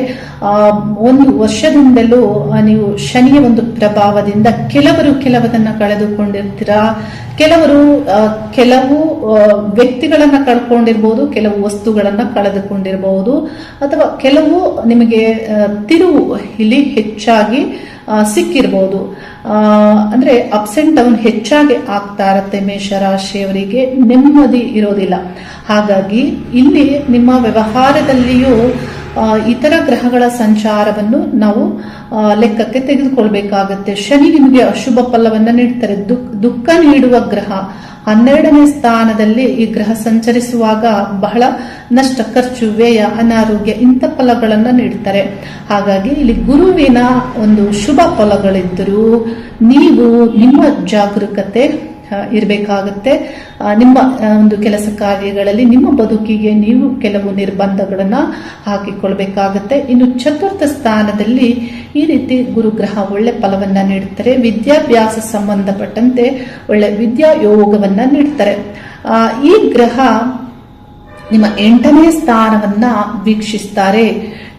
ಒಂದು ವರ್ಷದಿಂದಲೂ ನೀವು ಶನಿಯ ಒಂದು ಪ್ರಭಾವದಿಂದ ಕೆಲವದನ್ನ ಕಳೆದುಕೊಂಡಿರ್ತೀರಾ. ಕೆಲವು ವ್ಯಕ್ತಿಗಳನ್ನ ಕಳ್ಕೊಂಡಿರ್ಬೋದು, ಕೆಲವು ವಸ್ತುಗಳನ್ನ ಕಳೆದುಕೊಂಡಿರಬಹುದು, ಅಥವಾ ಕೆಲವು ನಿಮಗೆ ತಿರುವು ಇಲ್ಲಿ ಹೆಚ್ಚಾಗಿ ಸಿಕ್ಕಿರ್ಬೋದು. ಅಂದ್ರೆ ಅಪ್ಸ್ ಅಂಡ್ ಡೌನ್ ಹೆಚ್ಚಾಗಿ ಆಗ್ತಾ ಇರತ್ತೆ. ಮೇಷರಾಶಿಯವರಿಗೆ ನೆಮ್ಮದಿ ಇರೋದಿಲ್ಲ. ಹಾಗಾಗಿ ಇಲ್ಲಿ ನಿಮ್ಮ ವ್ಯವಹಾರದಲ್ಲಿಯೂ ಇತರ ಗ್ರಹಗಳ ಸಂಚಾರವನ್ನು ನಾವು ಲೆಕ್ಕಕ್ಕೆ ತೆಗೆದುಕೊಳ್ಬೇಕಾಗತ್ತೆ. ಶನಿ ನಿಮಗೆ ಅಶುಭ ಫಲವನ್ನ ನೀಡ್ತಾರೆ. ದುಃಖ ನೀಡುವ ಗ್ರಹ. 12ನೇ ಸ್ಥಾನದಲ್ಲಿ ಈ ಗ್ರಹ ಸಂಚರಿಸುವಾಗ ಬಹಳ ನಷ್ಟ, ಖರ್ಚು, ವ್ಯಯ, ಅನಾರೋಗ್ಯ ಇಂಥ ಫಲಗಳನ್ನ ನೀಡ್ತಾರೆ. ಹಾಗಾಗಿ ಇಲ್ಲಿ ಗುರುವಿನ ಒಂದು ಶುಭ ಫಲಗಳಿದ್ದರೂ ನೀವು ನಿಮ್ಮ ಜಾಗರೂಕತೆ ಇರಬೇಕಾಗತ್ತೆ. ನಿಮ್ಮ ಒಂದು ಕೆಲಸ ಕಾರ್ಯಗಳಲ್ಲಿ, ನಿಮ್ಮ ಬದುಕಿಗೆ ನೀವು ಕೆಲವು ನಿರ್ಬಂಧಗಳನ್ನ ಹಾಕಿಕೊಳ್ಬೇಕಾಗತ್ತೆ. ಇನ್ನು ಚತುರ್ಥ ಸ್ಥಾನದಲ್ಲಿ ಈ ರೀತಿ ಗುರುಗ್ರಹ ಒಳ್ಳೆ ಫಲವನ್ನ ನೀಡ್ತಾರೆ. ವಿದ್ಯಾಭ್ಯಾಸ ಸಂಬಂಧಪಟ್ಟಂತೆ ಒಳ್ಳೆ ವಿದ್ಯಾ ಯೋಗವನ್ನ ನೀಡ್ತಾರೆ. ಈ ಗ್ರಹ ನಿಮ್ಮ 8ನೇ ಸ್ಥಾನವನ್ನ ವೀಕ್ಷಿಸ್ತಾರೆ.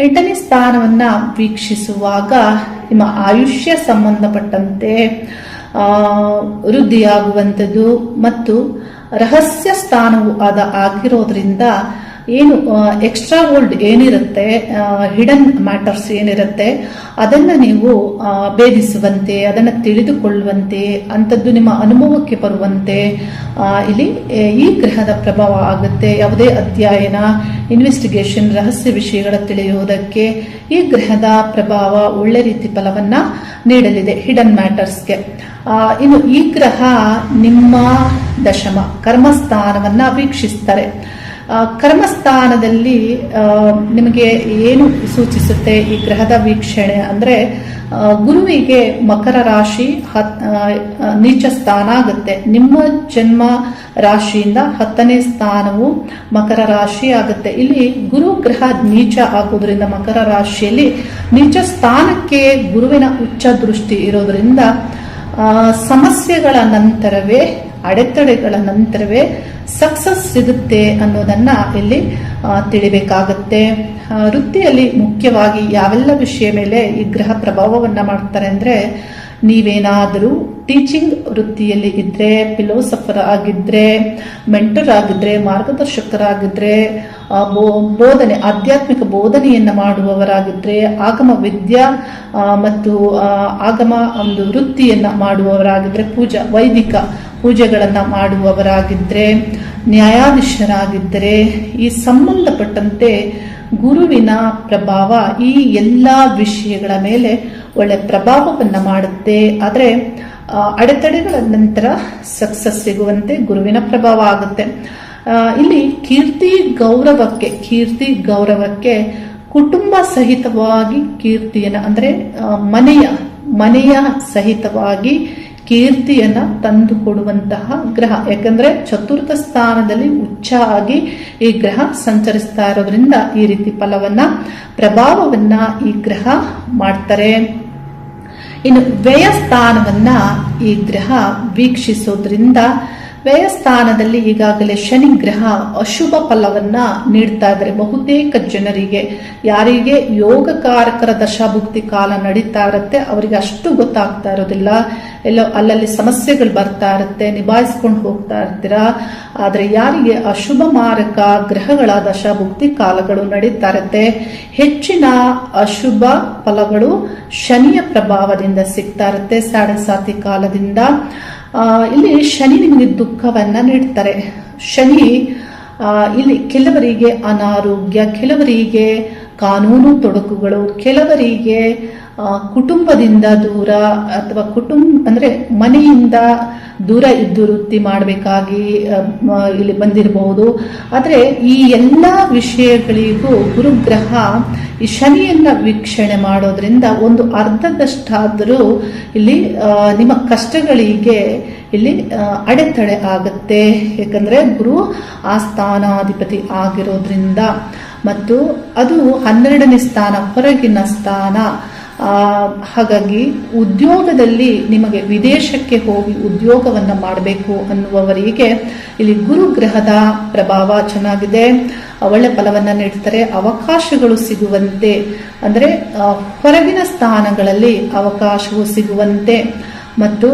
8ನೇ ಸ್ಥಾನವನ್ನ ವೀಕ್ಷಿಸುವಾಗ ನಿಮ್ಮ ಆಯುಷ್ಯ ಸಂಬಂಧಪಟ್ಟಂತೆ ವೃದ್ಧಿಯಾಗುವಂಥದ್ದು ಮತ್ತು ರಹಸ್ಯ ಸ್ಥಾನವು ಆಗಿರೋದ್ರಿಂದ ಏನು ಎಕ್ಸ್ಟ್ರಾ ವರ್ಲ್ಡ್ ಏನಿರುತ್ತೆ, ಹಿಡನ್ ಮ್ಯಾಟರ್ಸ್ ಏನಿರುತ್ತೆ, ಅದನ್ನ ನೀವು ಭೇದಿಸುವಂತೆ, ಅದನ್ನ ತಿಳಿದುಕೊಳ್ಳುವಂತೆ, ಅಂಥದ್ದು ನಿಮ್ಮ ಅನುಭವಕ್ಕೆ ಬರುವಂತೆ ಇಲ್ಲಿ ಈ ಗ್ರಹದ ಪ್ರಭಾವ ಆಗುತ್ತೆ. ಯಾವುದೇ ಅಧ್ಯಯನ, ಇನ್ವೆಸ್ಟಿಗೇಷನ್, ರಹಸ್ಯ ವಿಷಯಗಳ ತಿಳಿಯುವುದಕ್ಕೆ ಈ ಗ್ರಹದ ಪ್ರಭಾವ ಒಳ್ಳೆ ರೀತಿ ಫಲವನ್ನ ನೀಡಲಿದೆ ಹಿಡನ್ ಮ್ಯಾಟರ್ಸ್ಗೆ. ಇನ್ನು ಈ ಗ್ರಹ ನಿಮ್ಮ ದಶಮ ಕರ್ಮಸ್ಥಾನವನ್ನ ವೀಕ್ಷಿಸ್ತಾರೆ. ಕರ್ಮಸ್ಥಾನದಲ್ಲಿ ನಿಮಗೆ ಏನು ಸೂಚಿಸುತ್ತೆ ಈ ಗ್ರಹದ ವೀಕ್ಷಣೆ ಅಂದ್ರೆ, ಗುರುವಿಗೆ ಮಕರ ರಾಶಿ ನೀಚ ಸ್ಥಾನ ಆಗುತ್ತೆ. ನಿಮ್ಮ ಜನ್ಮ ರಾಶಿಯಿಂದ 10ನೇ ಸ್ಥಾನವು ಮಕರ ರಾಶಿ ಆಗುತ್ತೆ. ಇಲ್ಲಿ ಗುರು ಗ್ರಹ ನೀಚ ಆಗುವುದರಿಂದ ಮಕರ ರಾಶಿಯಲ್ಲಿ ನೀಚ ಸ್ಥಾನಕ್ಕೆ ಗುರುವಿನ ಉಚ್ಚ ದೃಷ್ಟಿ ಇರೋದ್ರಿಂದ ಸಮಸ್ಯೆಗಳ ನಂತರವೇ, ಅಡೆತಡೆಗಳ ನಂತರವೇ ಸಕ್ಸಸ್ ಸಿಗುತ್ತೆ ಅನ್ನೋದನ್ನ ಇಲ್ಲಿ ತಿಳಿಬೇಕಾಗತ್ತೆ. ವೃತ್ತಿಯಲ್ಲಿ ಮುಖ್ಯವಾಗಿ ಯಾವೆಲ್ಲ ವಿಷಯ ಮೇಲೆ ಈ ಗ್ರಹ ಪ್ರಭಾವವನ್ನ ಮಾಡ್ತಾರೆ ಅಂದ್ರೆ, ನೀವೇನಾದರೂ ಟೀಚಿಂಗ್ ವೃತ್ತಿಯಲ್ಲಿ ಇದ್ರೆ, ಫಿಲೋಸಫರ್ ಆಗಿದ್ರೆ, ಮೆಂಟರ್ ಆಗಿದ್ರೆ, ಮಾರ್ಗದರ್ಶಕರಾಗಿದ್ರೆ, ಬೋಧನೆ, ಆಧ್ಯಾತ್ಮಿಕ ಬೋಧನೆಯನ್ನ ಮಾಡುವವರಾಗಿದ್ರೆ, ಆಗಮ ವಿದ್ಯಾ ಮತ್ತು ಆಗಮ ಒಂದು ವೃತ್ತಿಯನ್ನ ಮಾಡುವವರಾಗಿದ್ರೆ, ವೈದಿಕ ಪೂಜೆಗಳನ್ನ ಮಾಡುವವರಾಗಿದ್ರೆ, ನ್ಯಾಯಾಧೀಶರಾಗಿದ್ದರೆ ಈ ಸಂಬಂಧಪಟ್ಟಂತೆ ಗುರುವಿನ ಪ್ರಭಾವ ಈ ಎಲ್ಲ ವಿಷಯಗಳ ಮೇಲೆ ಒಳ್ಳೆ ಪ್ರಭಾವವನ್ನು ಮಾಡುತ್ತೆ. ಆದರೆ ಅಡೆತಡೆಗಳ ನಂತರ ಸಕ್ಸಸ್ ಸಿಗುವಂತೆ ಗುರುವಿನ ಪ್ರಭಾವ ಆಗುತ್ತೆ. ಇಲ್ಲಿ ಕೀರ್ತಿ ಗೌರವಕ್ಕೆ ಕುಟುಂಬ ಸಹಿತವಾಗಿ ಕೀರ್ತಿಯನ್ನ ಅಂದ್ರೆ ಮನೆಯ ಸಹಿತವಾಗಿ ಕೀರ್ತಿಯನ್ನ ತಂದು ಕೊಡುವಂತಹ ಗ್ರಹ. ಯಾಕಂದ್ರೆ ಚತುರ್ಥ ಸ್ಥಾನದಲ್ಲಿ ಉಚ್ಚ ಆಗಿ ಈ ಗ್ರಹ ಸಂಚರಿಸ್ತಾ ಇರೋದ್ರಿಂದ ಈ ರೀತಿ ಪ್ರಭಾವವನ್ನ ಈ ಗ್ರಹ ಮಾಡ್ತಾರೆ. ಇನ್ನು ವ್ಯಯಸ್ಥಾನವನ್ನ ಈ ಗ್ರಹ ವೀಕ್ಷಿಸೋದ್ರಿಂದ ವ್ಯಯಸ್ಥಾನದಲ್ಲಿ ಈಗಾಗಲೇ ಶನಿ ಗ್ರಹ ಅಶುಭ ಫಲವನ್ನ ನೀಡ್ತಾ ಇದ್ದಾರೆ. ಬಹುತೇಕ ಜನರಿಗೆ ಯಾರಿಗೆ ಯೋಗಕಾರಕರ ದಶಾಭುಕ್ತಿ ಕಾಲ ನಡೀತಾ ಇರುತ್ತೆ ಅವರಿಗೆ ಅಷ್ಟು ಗೊತ್ತಾಗ್ತಾ ಇರೋದಿಲ್ಲ. ಎಲ್ಲೋ ಅಲ್ಲಲ್ಲಿ ಸಮಸ್ಯೆಗಳು ಬರ್ತಾ ಇರುತ್ತೆ, ನಿಭಾಯಿಸ್ಕೊಂಡು ಹೋಗ್ತಾ ಇರ್ತೀರಾ. ಆದ್ರೆ ಯಾರಿಗೆ ಅಶುಭ ಮಾರಕ ಗ್ರಹಗಳ ದಶಾಭುಕ್ತಿ ಕಾಲಗಳು ನಡೀತಾ ಇರುತ್ತೆ, ಹೆಚ್ಚಿನ ಅಶುಭ ಫಲಗಳು ಶನಿಯ ಪ್ರಭಾವದಿಂದ ಸಿಗ್ತಾ ಇರುತ್ತೆ. ಸಾಡೆ ಸಾತಿ ಕಾಲದಿಂದ ಇಲ್ಲಿ ಶನಿ ನಿಮಗೆ ದುಃಖವನ್ನ ನೀಡ್ತಾರೆ. ಶನಿ ಇಲ್ಲಿ ಕೆಲವರಿಗೆ ಅನಾರೋಗ್ಯ, ಕೆಲವರಿಗೆ ಕಾನೂನು ತೊಡಕುಗಳು, ಕೆಲವರಿಗೆ ಕುಟುಂಬದಿಂದ ದೂರ ಅಥವಾ ಅಂದ್ರೆ ಮನೆಯಿಂದ ದೂರ ಇದ್ದು ವೃತ್ತಿ ಮಾಡಬೇಕಾಗಿ ಇಲ್ಲಿ ಬಂದಿರಬಹುದು. ಆದ್ರೆ ಈ ಎಲ್ಲ ವಿಷಯಗಳಿಗೂ ಗುರುಗ್ರಹ ಈ ಶನಿಯನ್ನ ವೀಕ್ಷಣೆ ಮಾಡೋದ್ರಿಂದ ಒಂದು ಅರ್ಧದಷ್ಟಾದರೂ ಇಲ್ಲಿ ನಿಮ್ಮ ಕಷ್ಟಗಳಿಗೆ ಇಲ್ಲಿ ಅಡೆತಡೆ ಆಗುತ್ತೆ. ಯಾಕಂದ್ರೆ ಗುರು ಆ ಸ್ಥಾನಾಧಿಪತಿ ಆಗಿರೋದ್ರಿಂದ, ಮತ್ತು ಅದು 12ನೇ ಸ್ಥಾನ, ಹೊರಗಿನ ಸ್ಥಾನ. ಹಾಗಾಗಿ ಉದ್ಯೋಗದಲ್ಲಿ ನಿಮಗೆ ವಿದೇಶಕ್ಕೆ ಹೋಗಿ ಉದ್ಯೋಗವನ್ನ ಮಾಡಬೇಕು ಅನ್ನುವವರಿಗೆ ಇಲ್ಲಿ ಗುರುಗ್ರಹದ ಪ್ರಭಾವ ಚೆನ್ನಾಗಿದೆ, ಒಳ್ಳೆ ಫಲವನ್ನ ನೀಡ್ತಾರೆ. ಅವಕಾಶಗಳು ಸಿಗುವಂತೆ ಅಂದ್ರೆ ಹೊರಗಿನ ಸ್ಥಾನಗಳಲ್ಲಿ ಅವಕಾಶವು ಸಿಗುವಂತೆ ಮತ್ತು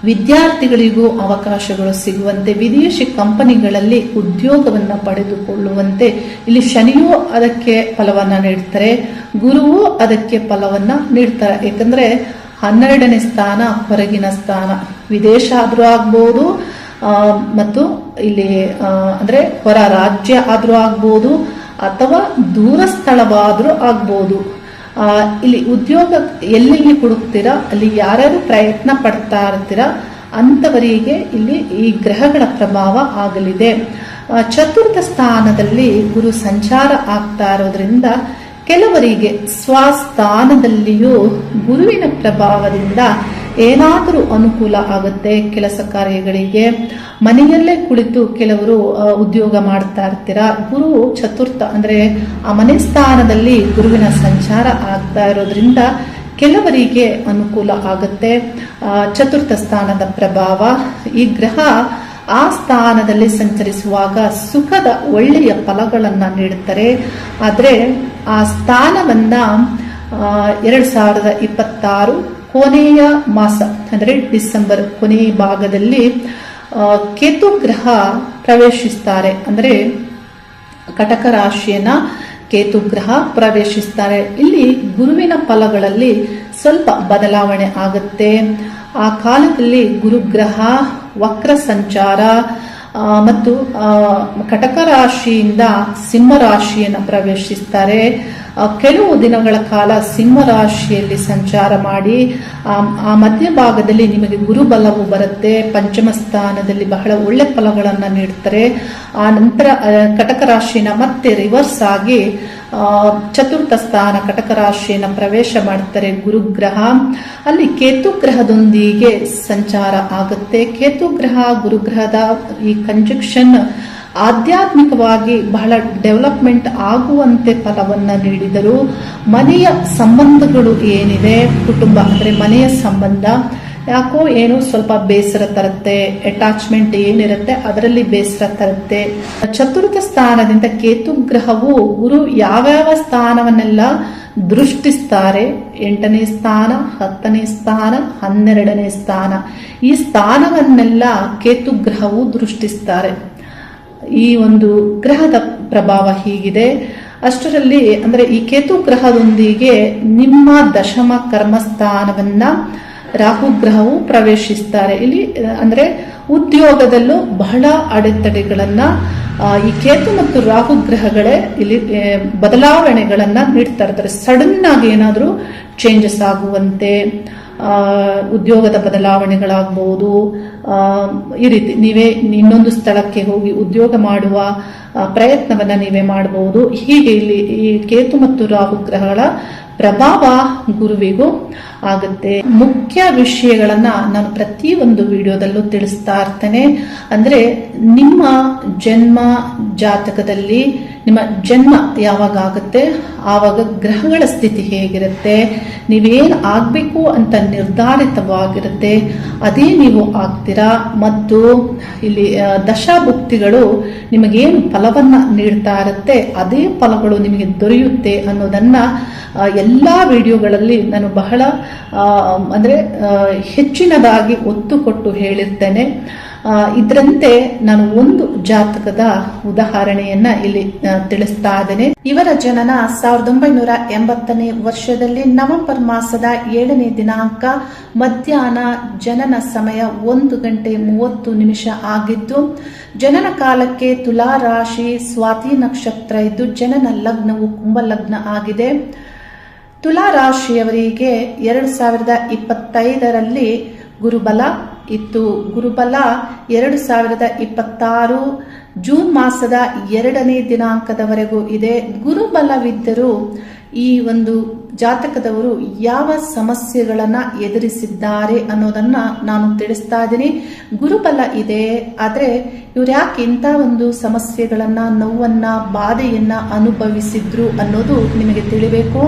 ವಿದ್ಯಾರ್ಥಿಗಳಿಗೂ ಅವಕಾಶಗಳು ಸಿಗುವಂತೆ, ವಿದೇಶಿ ಕಂಪನಿಗಳಲ್ಲಿ ಉದ್ಯೋಗವನ್ನ ಪಡೆದುಕೊಳ್ಳುವಂತೆ ಇಲ್ಲಿ ಶನಿಯೂ ಅದಕ್ಕೆ ಫಲವನ್ನ ನೀಡ್ತಾರೆ, ಗುರುವು ಅದಕ್ಕೆ ಫಲವನ್ನ ನೀಡ್ತಾರೆ. ಯಾಕಂದ್ರೆ 12ನೇ ಸ್ಥಾನ ಹೊರಗಿನ ಸ್ಥಾನ, ವಿದೇಶ ಆದ್ರೂ ಆಗ್ಬಹುದು ಮತ್ತು ಇಲ್ಲಿ ಅಂದ್ರೆ ಹೊರ ರಾಜ್ಯ ಆದ್ರೂ ಆಗ್ಬಹುದು ಅಥವಾ ದೂರ ಸ್ಥಳವಾದ್ರೂ ಆಗ್ಬಹುದು. ಇಲ್ಲಿ ಉದ್ಯೋಗ ಎಲ್ಲೆಲ್ಲಿ ಹುಡುಕ್ತೀರಾ ಅಲ್ಲಿ ಯಾರ್ಯಾರು ಪ್ರಯತ್ನ ಪಡ್ತಾ ಇರ್ತೀರಾ ಅಂತವರಿಗೆ ಇಲ್ಲಿ ಈ ಗ್ರಹಗಳ ಪ್ರಭಾವ ಆಗಲಿದೆ. ಚತುರ್ಥ ಸ್ಥಾನದಲ್ಲಿ ಗುರು ಸಂಚಾರ ಆಗ್ತಾ ಇರೋದ್ರಿಂದ ಕೆಲವರಿಗೆ ಸ್ವಸ್ಥಾನದಲ್ಲಿಯೂ ಗುರುವಿನ ಪ್ರಭಾವದಿಂದ ಏನಾದರೂ ಅನುಕೂಲ ಆಗುತ್ತೆ. ಕೆಲಸ ಕಾರ್ಯಗಳಿಗೆ ಮನೆಯಲ್ಲೇ ಕುಳಿತು ಕೆಲವರು ಉದ್ಯೋಗ ಮಾಡ್ತಾ ಇರ್ತೀರಾ. ಗುರು ಚತುರ್ಥ ಅಂದ್ರೆ ಆ ಮನೆ ಸ್ಥಾನದಲ್ಲಿ ಗುರುವಿನ ಸಂಚಾರ ಆಗ್ತಾ ಇರೋದ್ರಿಂದ ಕೆಲವರಿಗೆ ಅನುಕೂಲ ಆಗುತ್ತೆ. ಚತುರ್ಥ ಸ್ಥಾನದ ಪ್ರಭಾವ, ಈ ಗ್ರಹ ಆ ಸ್ಥಾನದಲ್ಲಿ ಸಂಚರಿಸುವಾಗ ಸುಖದ ಒಳ್ಳೆಯ ಫಲಗಳನ್ನ ನೀಡುತ್ತಾರೆ. ಆದ್ರೆ ಆ ಸ್ಥಾನವನ್ನ 2026 ಕೊನೆಯ ಮಾಸ ಅಂದ್ರೆ ಡಿಸೆಂಬರ್ ಕೊನೆಯ ಭಾಗದಲ್ಲಿ ಕೇತು ಗ್ರಹ ಪ್ರವೇಶಿಸ್ತಾರೆ. ಅಂದ್ರೆ ಕಟಕ ರಾಶಿಯನ್ನ ಕೇತು ಗ್ರಹ ಪ್ರವೇಶಿಸ್ತಾರೆ. ಇಲ್ಲಿ ಗುರುವಿನ ಫಲಗಳಲ್ಲಿ ಸ್ವಲ್ಪ ಬದಲಾವಣೆ ಆಗುತ್ತೆ. ಆ ಕಾಲದಲ್ಲಿ ಗುರುಗ್ರಹ ವಕ್ರ ಸಂಚಾರ ಮತ್ತು ಕಟಕ ರಾಶಿಯಿಂದ ಸಿಂಹ ರಾಶಿಯನ್ನು ಪ್ರವೇಶಿಸ್ತಾರೆ. ಕೆಲವು ದಿನಗಳ ಕಾಲ ಸಿಂಹ ರಾಶಿಯಲ್ಲಿ ಸಂಚಾರ ಮಾಡಿ ಆ ಮಧ್ಯಭಾಗದಲ್ಲಿ ನಿಮಗೆ ಗುರುಬಲವು ಬರುತ್ತೆ. ಪಂಚಮ ಸ್ಥಾನದಲ್ಲಿ ಬಹಳ ಒಳ್ಳೆ ಫಲಗಳನ್ನು ನೀಡ್ತಾರೆ. ಆ ನಂತರ ಕಟಕ ರಾಶಿನ ಮತ್ತೆ ರಿವರ್ಸ್ ಆಗಿ ಚತುರ್ಥ ಸ್ಥಾನ ಕಟಕ ರಾಶಿಯನ್ನು ಪ್ರವೇಶ ಮಾಡ್ತಾರೆ ಗುರುಗ್ರಹ. ಅಲ್ಲಿ ಕೇತು ಗ್ರಹದೊಂದಿಗೆ ಸಂಚಾರ ಆಗುತ್ತೆ. ಕೇತು ಗ್ರಹ ಗುರುಗ್ರಹದ ಈ ಕಂಜಕ್ಷನ್ ಆಧ್ಯಾತ್ಮಿಕವಾಗಿ ಬಹಳ ಡೆವಲಪ್ಮೆಂಟ್ ಆಗುವಂತೆ ಫಲವನ್ನ ನೀಡಿದರು. ಮನೆಯ ಸಂಬಂಧಗಳು ಏನಿದೆ, ಕುಟುಂಬ ಅಂದ್ರೆ ಮನೆಯ ಸಂಬಂಧ ಯಾಕೋ ಏನೋ ಸ್ವಲ್ಪ ಬೇಸರ ತರುತ್ತೆ, ಅಟ್ಯಾಚ್ಮೆಂಟ್ ಏನಿರುತ್ತೆ ಅದರಲ್ಲಿ ಬೇಸರ ತರುತ್ತೆ. ಚತುರ್ಥ ಸ್ಥಾನದಿಂದ ಕೇತು ಗ್ರಹವು ಗುರು ಯಾವ್ಯಾವ ಸ್ಥಾನವನ್ನೆಲ್ಲ ದೃಷ್ಟಿಸ್ತಾರೆ, 8ನೇ ಸ್ಥಾನ, 10ನೇ ಸ್ಥಾನ, 12ನೇ ಸ್ಥಾನ, ಈ ಸ್ಥಾನವನ್ನೆಲ್ಲ ಕೇತು ಗ್ರಹವು ದೃಷ್ಟಿಸ್ತಾರೆ. ಈ ಒಂದು ಗ್ರಹದ ಪ್ರಭಾವ ಹೀಗಿದೆ. ಅಷ್ಟರಲ್ಲಿ ಅಂದ್ರೆ ಈ ಕೇತು ಗ್ರಹದೊಂದಿಗೆ ನಿಮ್ಮ ದಶಮ ಕರ್ಮಸ್ಥಾನವನ್ನ ರಾಹು ಗ್ರಹವು ಪ್ರವೇಶಿಸ್ತಾರೆ. ಇಲ್ಲಿ ಅಂದ್ರೆ ಉದ್ಯೋಗದಲ್ಲೂ ಬಹಳ ಅಡೆತಡೆಗಳನ್ನ ಈ ಕೇತು ಮತ್ತು ರಾಹು ಗ್ರಹಗಳೇ ಇಲ್ಲಿ ಬದಲಾವಣೆಗಳನ್ನ ನೀಡ್ತಾ ಇರ್ತಾರೆ. ಸಡನ್ ಆಗಿ ಏನಾದರೂ ಚೇಂಜಸ್ ಆಗುವಂತೆ, ಉದ್ಯೋಗದ ಬದಲಾವಣೆಗಳಾಗಬಹುದು, ಈ ರೀತಿ ನೀವೇ ಇನ್ನೊಂದು ಸ್ಥಳಕ್ಕೆ ಹೋಗಿ ಉದ್ಯೋಗ ಮಾಡುವ ಪ್ರಯತ್ನವನ್ನ ನೀವೇ ಮಾಡಬಹುದು. ಹೀಗೆ ಇಲ್ಲಿ ಈ ಕೇತು ಮತ್ತು ರಾಹು ಗ್ರಹಗಳ ಪ್ರಭಾವ ಗುರುವಿಗೂ ಆಗುತ್ತೆ. ಮುಖ್ಯ ವಿಷಯಗಳನ್ನ ನಾನು ಪ್ರತಿ ಒಂದು ವಿಡಿಯೋದಲ್ಲೂ ತಿಳಿಸ್ತಾ ಇರ್ತೇನೆ. ಅಂದ್ರೆ ನಿಮ್ಮ ಜನ್ಮ ಜಾತಕದಲ್ಲಿ ನಿಮ್ಮ ಜನ್ಮ ಯಾವಾಗ ಆಗುತ್ತೆ ಆವಾಗ ಗ್ರಹಗಳ ಸ್ಥಿತಿ ಹೇಗಿರುತ್ತೆ, ನೀವೇನು ಆಗ್ಬೇಕು ಅಂತ ನಿರ್ಧಾರಿತವಾಗಿರುತ್ತೆ ಅದೇ ನೀವು ಆಗ್ತೀರಾ. ಮತ್ತು ಇಲ್ಲಿ ದಶಾಭುಕ್ತಿಗಳು ನಿಮಗೇನು ಫಲವನ್ನ ನೀಡ್ತಾ ಇರುತ್ತೆ ಅದೇ ಫಲಗಳು ನಿಮಗೆ ದೊರೆಯುತ್ತೆ ಅನ್ನೋದನ್ನ ಎಲ್ಲಾ ವಿಡಿಯೋಗಳಲ್ಲಿ ನಾನು ಬಹಳ ಅಂದ್ರೆ ಹೆಚ್ಚಿನದಾಗಿ ಒತ್ತು ಕೊಟ್ಟು ಹೇಳಿರ್ತೇನೆ. ಇದರಂತೆ ನಾನು ಒಂದು ಜಾತಕದ ಉದಾಹರಣೆಯನ್ನ ಇಲ್ಲಿ ತಿಳಿಸ್ತಾ ಇದ್ದೇನೆ. ಇವರ ಜನನ 1980ನೇ ವರ್ಷದಲ್ಲಿ ನವೆಂಬರ್ ಮಾಸದ 7ನೇ ದಿನಾಂಕ ಮಧ್ಯಾಹ್ನ, ಜನನ ಸಮಯ 1:30 ಆಗಿದ್ದು, ಜನನ ಕಾಲಕ್ಕೆ ತುಲಾ ರಾಶಿ, ಸ್ವಾತಿ ನಕ್ಷತ್ರ ಇದ್ದು, ಜನನ ಲಗ್ನವು ಕುಂಭ ಲಗ್ನ ಆಗಿದೆ. ತುಲಾ ರಾಶಿಯವರಿಗೆ 2025ರಲ್ಲಿ ಗುರುಬಲ ಇತ್ತು. ಗುರುಬಲ 2026 ಜೂನ್ ಮಾಸದ 2ನೇ ದಿನಾಂಕದವರೆಗೂ ಇದೆ. ಗುರುಬಲವಿದ್ದರೂ ಈ ಒಂದು ಜಾತಕದವರು ಯಾವ ಸಮಸ್ಯೆಗಳನ್ನ ಎದುರಿಸಿದ್ದಾರೆ ಅನ್ನೋದನ್ನ ನಾನು ತಿಳಿಸ್ತಾ ಇದ್ದೀನಿ. ಗುರುಬಲ ಇದೆ, ಆದ್ರೆ ಇವ್ರು ಯಾಕೆ ಇಂಥ ಒಂದು ಸಮಸ್ಯೆಗಳನ್ನ, ನೋವನ್ನ, ಬಾಧೆಯನ್ನ ಅನುಭವಿಸಿದ್ರು ಅನ್ನೋದು ನಿಮಗೆ ತಿಳಿಬೇಕು.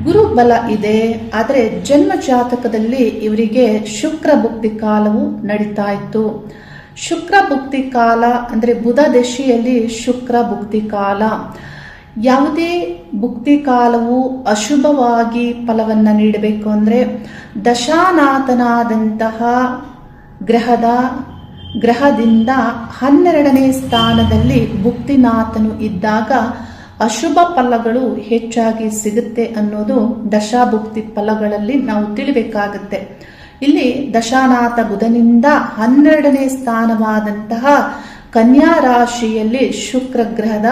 ಗುರುಬಲ ಇದೆ, ಆದರೆ ಜನ್ಮ ಜಾತಕದಲ್ಲಿ ಇವರಿಗೆ ಶುಕ್ರ ಭುಕ್ತಿ ಕಾಲವು ನಡೀತಾ ಇತ್ತು. ಶುಕ್ರ ಭುಕ್ತಿ ಕಾಲ ಅಂದ್ರೆ ಬುಧ ದಶೆಯಲ್ಲಿ ಶುಕ್ರ ಭುಕ್ತಿ ಕಾಲ. ಯಾವುದೇ ಭುಕ್ತಿ ಕಾಲವು ಅಶುಭವಾಗಿ ಫಲವನ್ನ ನೀಡಬೇಕು ಅಂದ್ರೆ ದಶಾನಾಥನಾದಂತಹ ಗ್ರಹದಿಂದ 12ನೇ ಸ್ಥಾನದಲ್ಲಿ ಭುಕ್ತಿನಾಥನು ಇದ್ದಾಗ ಅಶುಭ ಫಲಗಳು ಹೆಚ್ಚಾಗಿ ಸಿಗುತ್ತೆ ಅನ್ನೋದು ದಶಾಭುಕ್ತಿ ಫಲಗಳಲ್ಲಿ ನಾವು ತಿಳಿಬೇಕಾಗುತ್ತೆ. ಇಲ್ಲಿ ದಶಾನಾಥ ಬುಧನಿಂದ 12ನೇ ಸ್ಥಾನವಾದಂತಹ ಕನ್ಯಾ ರಾಶಿಯಲ್ಲಿ ಶುಕ್ರ ಗ್ರಹದ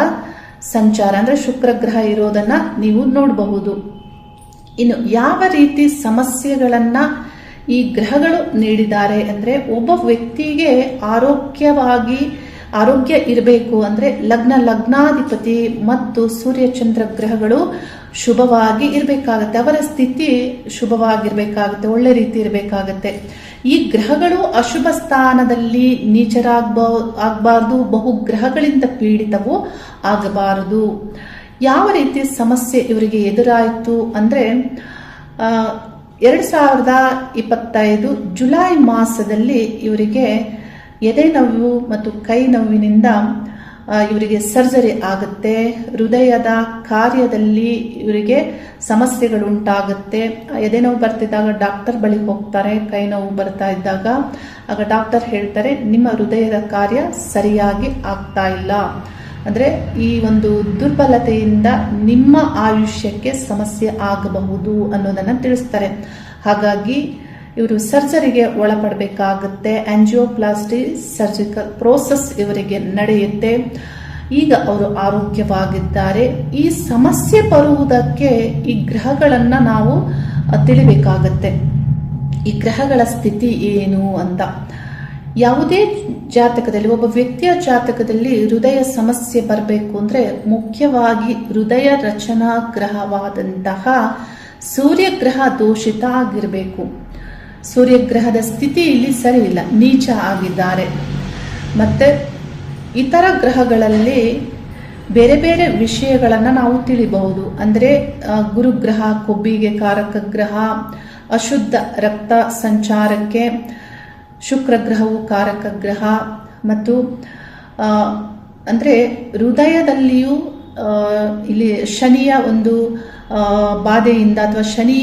ಸಂಚಾರ ಅಂದ್ರೆ ಶುಕ್ರ ಗ್ರಹ ಇರೋದನ್ನ ನೀವು ನೋಡಬಹುದು. ಇನ್ನು ಯಾವ ರೀತಿ ಸಮಸ್ಯೆಗಳನ್ನ ಈ ಗ್ರಹಗಳು ನೀಡಿದ್ದಾರೆ ಅಂದ್ರೆ, ಒಬ್ಬ ವ್ಯಕ್ತಿಗೆ ಆರೋಗ್ಯ ಇರಬೇಕು ಅಂದ್ರೆ ಲಗ್ನಾಧಿಪತಿ ಮತ್ತು ಸೂರ್ಯಚಂದ್ರ ಗ್ರಹಗಳು ಶುಭವಾಗಿ ಇರಬೇಕಾಗತ್ತೆ. ಅವರ ಸ್ಥಿತಿ ಶುಭವಾಗಿರ್ಬೇಕಾಗತ್ತೆ, ಒಳ್ಳೆ ರೀತಿ ಇರಬೇಕಾಗತ್ತೆ. ಈ ಗ್ರಹಗಳು ಅಶುಭ ಸ್ಥಾನದಲ್ಲಿ ನೀಚರಾಗಬಾರದು, ಬಹು ಗ್ರಹಗಳಿಂದ ಪೀಡಿತವು ಆಗಬಾರದು. ಯಾವ ರೀತಿ ಸಮಸ್ಯೆ ಇವರಿಗೆ ಎದುರಾಯಿತು ಅಂದ್ರೆ 2025 ಜುಲೈ ಮಾಸದಲ್ಲಿ ಇವರಿಗೆ ಎದೆ ನೋವು ಮತ್ತು ಕೈ ನೋವಿನಿಂದ ಇವರಿಗೆ ಸರ್ಜರಿ ಆಗುತ್ತೆ. ಹೃದಯದ ಕಾರ್ಯದಲ್ಲಿ ಇವರಿಗೆ ಸಮಸ್ಯೆಗಳು ಉಂಟಾಗುತ್ತೆ. ಎದೆ ನೋವು ಬರ್ತಿದ್ದಾಗ ಡಾಕ್ಟರ್ ಬಳಿ ಹೋಗ್ತಾರೆ. ಕೈ ನೋವು ಬರ್ತಾ ಇದ್ದಾಗ ಆಗ ಡಾಕ್ಟರ್ ಹೇಳ್ತಾರೆ, ನಿಮ್ಮ ಹೃದಯದ ಕಾರ್ಯ ಸರಿಯಾಗಿ ಆಗ್ತಾ ಇಲ್ಲ, ಅಂದ್ರೆ ಈ ಒಂದು ದುರ್ಬಲತೆಯಿಂದ ನಿಮ್ಮ ಆಯುಷ್ಯಕ್ಕೆ ಸಮಸ್ಯೆ ಆಗಬಹುದು ಅನ್ನೋದನ್ನ ತಿಳಿಸ್ತಾರೆ. ಹಾಗಾಗಿ ಇವರು ಸರ್ಜರಿಗೆ ಒಳಪಡಬೇಕಾಗುತ್ತೆ. ಆಂಜಿಯೋಪ್ಲಾಸ್ಟಿ ಸರ್ಜಿಕಲ್ ಪ್ರೋಸೆಸ್ ಇವರಿಗೆ ನಡೆಯುತ್ತೆ. ಈಗ ಅವರು ಆರೋಗ್ಯವಾಗಿದ್ದಾರೆ. ಈ ಸಮಸ್ಯೆ ಬರುವುದಕ್ಕೆ ಈ ಗ್ರಹಗಳನ್ನ ನಾವು ತಿಳಿಬೇಕಾಗತ್ತೆ. ಈ ಗ್ರಹಗಳ ಸ್ಥಿತಿ ಏನು ಅಂತ. ಯಾವುದೇ ಜಾತಕದಲ್ಲಿ, ಒಬ್ಬ ವ್ಯಕ್ತಿಯ ಜಾತಕದಲ್ಲಿ ಹೃದಯ ಸಮಸ್ಯೆ ಬರಬೇಕು ಅಂದ್ರೆ ಮುಖ್ಯವಾಗಿ ಹೃದಯ ರಚನಾ ಗ್ರಹವಾದಂತಹ ಸೂರ್ಯಗ್ರಹ ದೋಷಿತ ಆಗಿರಬೇಕು. ಸೂರ್ಯಗ್ರಹದ ಸ್ಥಿತಿ ಇಲ್ಲಿ ಸರಿ ಇಲ್ಲ, ನೀಚ ಆಗಿದ್ದಾರೆ. ಮತ್ತೆ ಇತರ ಗ್ರಹಗಳಲ್ಲಿ ಬೇರೆ ಬೇರೆ ವಿಷಯಗಳನ್ನ ನಾವು ತಿಳಿಬಹುದು. ಅಂದ್ರೆ ಗುರುಗ್ರಹ ಕೊಬ್ಬಿಗೆ ಕಾರಕ ಗ್ರಹ, ಅಶುದ್ಧ ರಕ್ತ ಸಂಚಾರಕ್ಕೆ ಶುಕ್ರ ಗ್ರಹವು ಕಾರಕ ಗ್ರಹ. ಮತ್ತು ಅಂದ್ರೆ ಹೃದಯದಲ್ಲಿಯೂ ಇಲ್ಲಿ ಶನಿಯ ಒಂದು ಬಾಧೆಯಿಂದ ಅಥವಾ ಶನಿ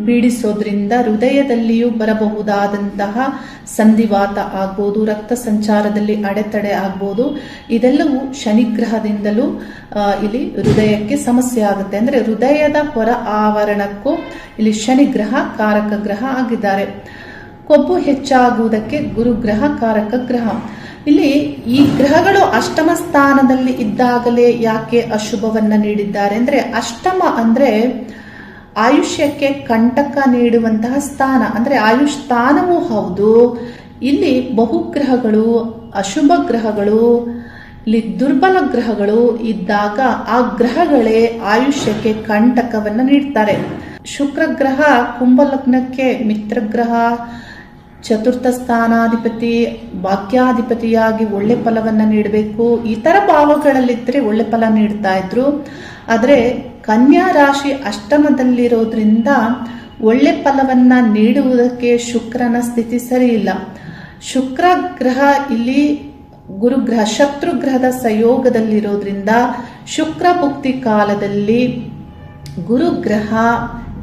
ಪೀಡಿಸೋದ್ರಿಂದ ಹೃದಯದಲ್ಲಿಯೂ ಬರಬಹುದಾದಂತಹ ಸಂಧಿವಾತ ಆಗ್ಬೋದು, ರಕ್ತ ಸಂಚಾರದಲ್ಲಿ ಅಡೆತಡೆ ಆಗ್ಬೋದು. ಇದೆಲ್ಲವೂ ಶನಿಗ್ರಹದಿಂದಲೂ ಇಲ್ಲಿ ಹೃದಯಕ್ಕೆ ಸಮಸ್ಯೆ ಆಗುತ್ತೆ. ಅಂದ್ರೆ ಹೃದಯದ ಹೊರ ಆವರಣಕ್ಕೂ ಇಲ್ಲಿ ಶನಿಗ್ರಹ ಕಾರಕ ಗ್ರಹ ಆಗಿದ್ದಾರೆ. ಕೊಬ್ಬು ಹೆಚ್ಚಾಗುವುದಕ್ಕೆ ಗುರುಗ್ರಹ ಕಾರಕ ಗ್ರಹ. ಇಲ್ಲಿ ಈ ಗ್ರಹಗಳು ಅಷ್ಟಮ ಸ್ಥಾನದಲ್ಲಿ ಇದ್ದಾಗಲೇ ಯಾಕೆ ಅಶುಭವನ್ನ ನೀಡಿದ್ದಾರೆ ಅಂದ್ರೆ, ಅಷ್ಟಮ ಅಂದ್ರೆ ಆಯುಷ್ಯಕ್ಕೆ ಕಂಟಕ ನೀಡುವಂತಹ ಸ್ಥಾನ, ಅಂದ್ರೆ ಆಯುಷ್ ಸ್ಥಾನವೂ ಹೌದು. ಇಲ್ಲಿ ಬಹುಗ್ರಹಗಳು, ಅಶುಭ ಗ್ರಹಗಳು, ಇಲ್ಲಿ ದುರ್ಬಲ ಗ್ರಹಗಳು ಇದ್ದಾಗ ಆ ಗ್ರಹಗಳೇ ಆಯುಷ್ಯಕ್ಕೆ ಕಂಟಕವನ್ನ ನೀಡ್ತಾರೆ. ಶುಕ್ರ ಗ್ರಹ ಕುಂಭಲಗ್ನಕ್ಕೆ ಮಿತ್ರಗ್ರಹ, ಚತುರ್ಥ ಸ್ಥಾನಾಧಿಪತಿ, ಭಾಗ್ಯಾಧಿಪತಿಯಾಗಿ ಒಳ್ಳೆ ಫಲವನ್ನ ನೀಡಬೇಕು. ಇತರ ಭಾವಗಳಲ್ಲಿದ್ದರೆ ಒಳ್ಳೆ ಫಲ ನೀಡ್ತಾ ಇದ್ರು. ಆದರೆ ಕನ್ಯಾ ರಾಶಿ ಅಷ್ಟಮದಲ್ಲಿರೋದ್ರಿಂದ ಒಳ್ಳೆ ಫಲವನ್ನ ನೀಡುವುದಕ್ಕೆ ಶುಕ್ರನ ಸ್ಥಿತಿ ಸರಿ ಇಲ್ಲ. ಶುಕ್ರ ಗ್ರಹ ಇಲ್ಲಿ ಗುರುಗ್ರಹ ಶತ್ರುಗ್ರಹದ ಸಂಯೋಗದಲ್ಲಿರೋದ್ರಿಂದ ಶುಕ್ರ ಭುಕ್ತಿ ಕಾಲದಲ್ಲಿ ಗುರುಗ್ರಹ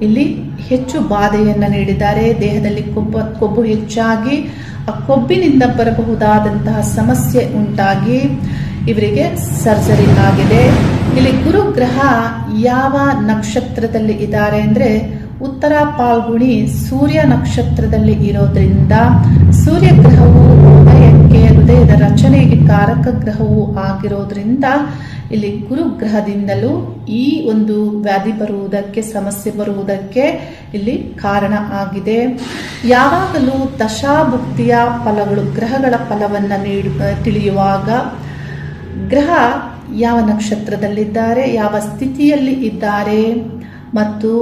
ಇಲ್ಲಿ ಹೆಚ್ಚು ಬಾಧೆಯನ್ನ ನೀಡಿದ್ದಾರೆ. ದೇಹದಲ್ಲಿ ಕೊಬ್ಬು ಹೆಚ್ಚಾಗಿ ಆ ಕೊಬ್ಬಿನಿಂದ ಬರಬಹುದಾದಂತಹ ಸಮಸ್ಯೆ ಉಂಟಾಗಿ ಇವರಿಗೆ ಸರ್ಜರಿ ಆಗಿದೆ. ಇಲ್ಲಿ ಗುರುಗ್ರಹ ಯಾವ ನಕ್ಷತ್ರದಲ್ಲಿ ಇದ್ದಾರೆ ಅಂದ್ರೆ ಉತ್ತರ ಪಾಲ್ಗುಣಿ ಸೂರ್ಯ ನಕ್ಷತ್ರದಲ್ಲಿ ಇರೋದ್ರಿಂದ ಸೂರ್ಯಗ್ರಹವು ಹೃದಯದ ರಚನೆಗೆ ಕಾರಕ ಗ್ರಹವೂ ಆಗಿರೋದ್ರಿಂದ ಇಲ್ಲಿ ಗುರುಗ್ರಹದಿಂದಲೂ ಈ ಒಂದು ವ್ಯಾಧಿ ಬರುವುದಕ್ಕೆ, ಸಮಸ್ಯೆ ಬರುವುದಕ್ಕೆ ಇಲ್ಲಿ ಕಾರಣ ಆಗಿದೆ. ಯಾವಾಗಲೂ ದಶಾಭುಕ್ತಿಯ ಫಲಗಳು, ಗ್ರಹಗಳ ಫಲವನ್ನ ತಿಳಿಯುವಾಗ ಗ್ರಹ ಯಾವ ನಕ್ಷತ್ರದಲ್ಲಿದ್ದಾರೆ, ಯಾವ ಸ್ಥಿತಿಯಲ್ಲಿ ಇದ್ದಾರೆ ಮತ್ತು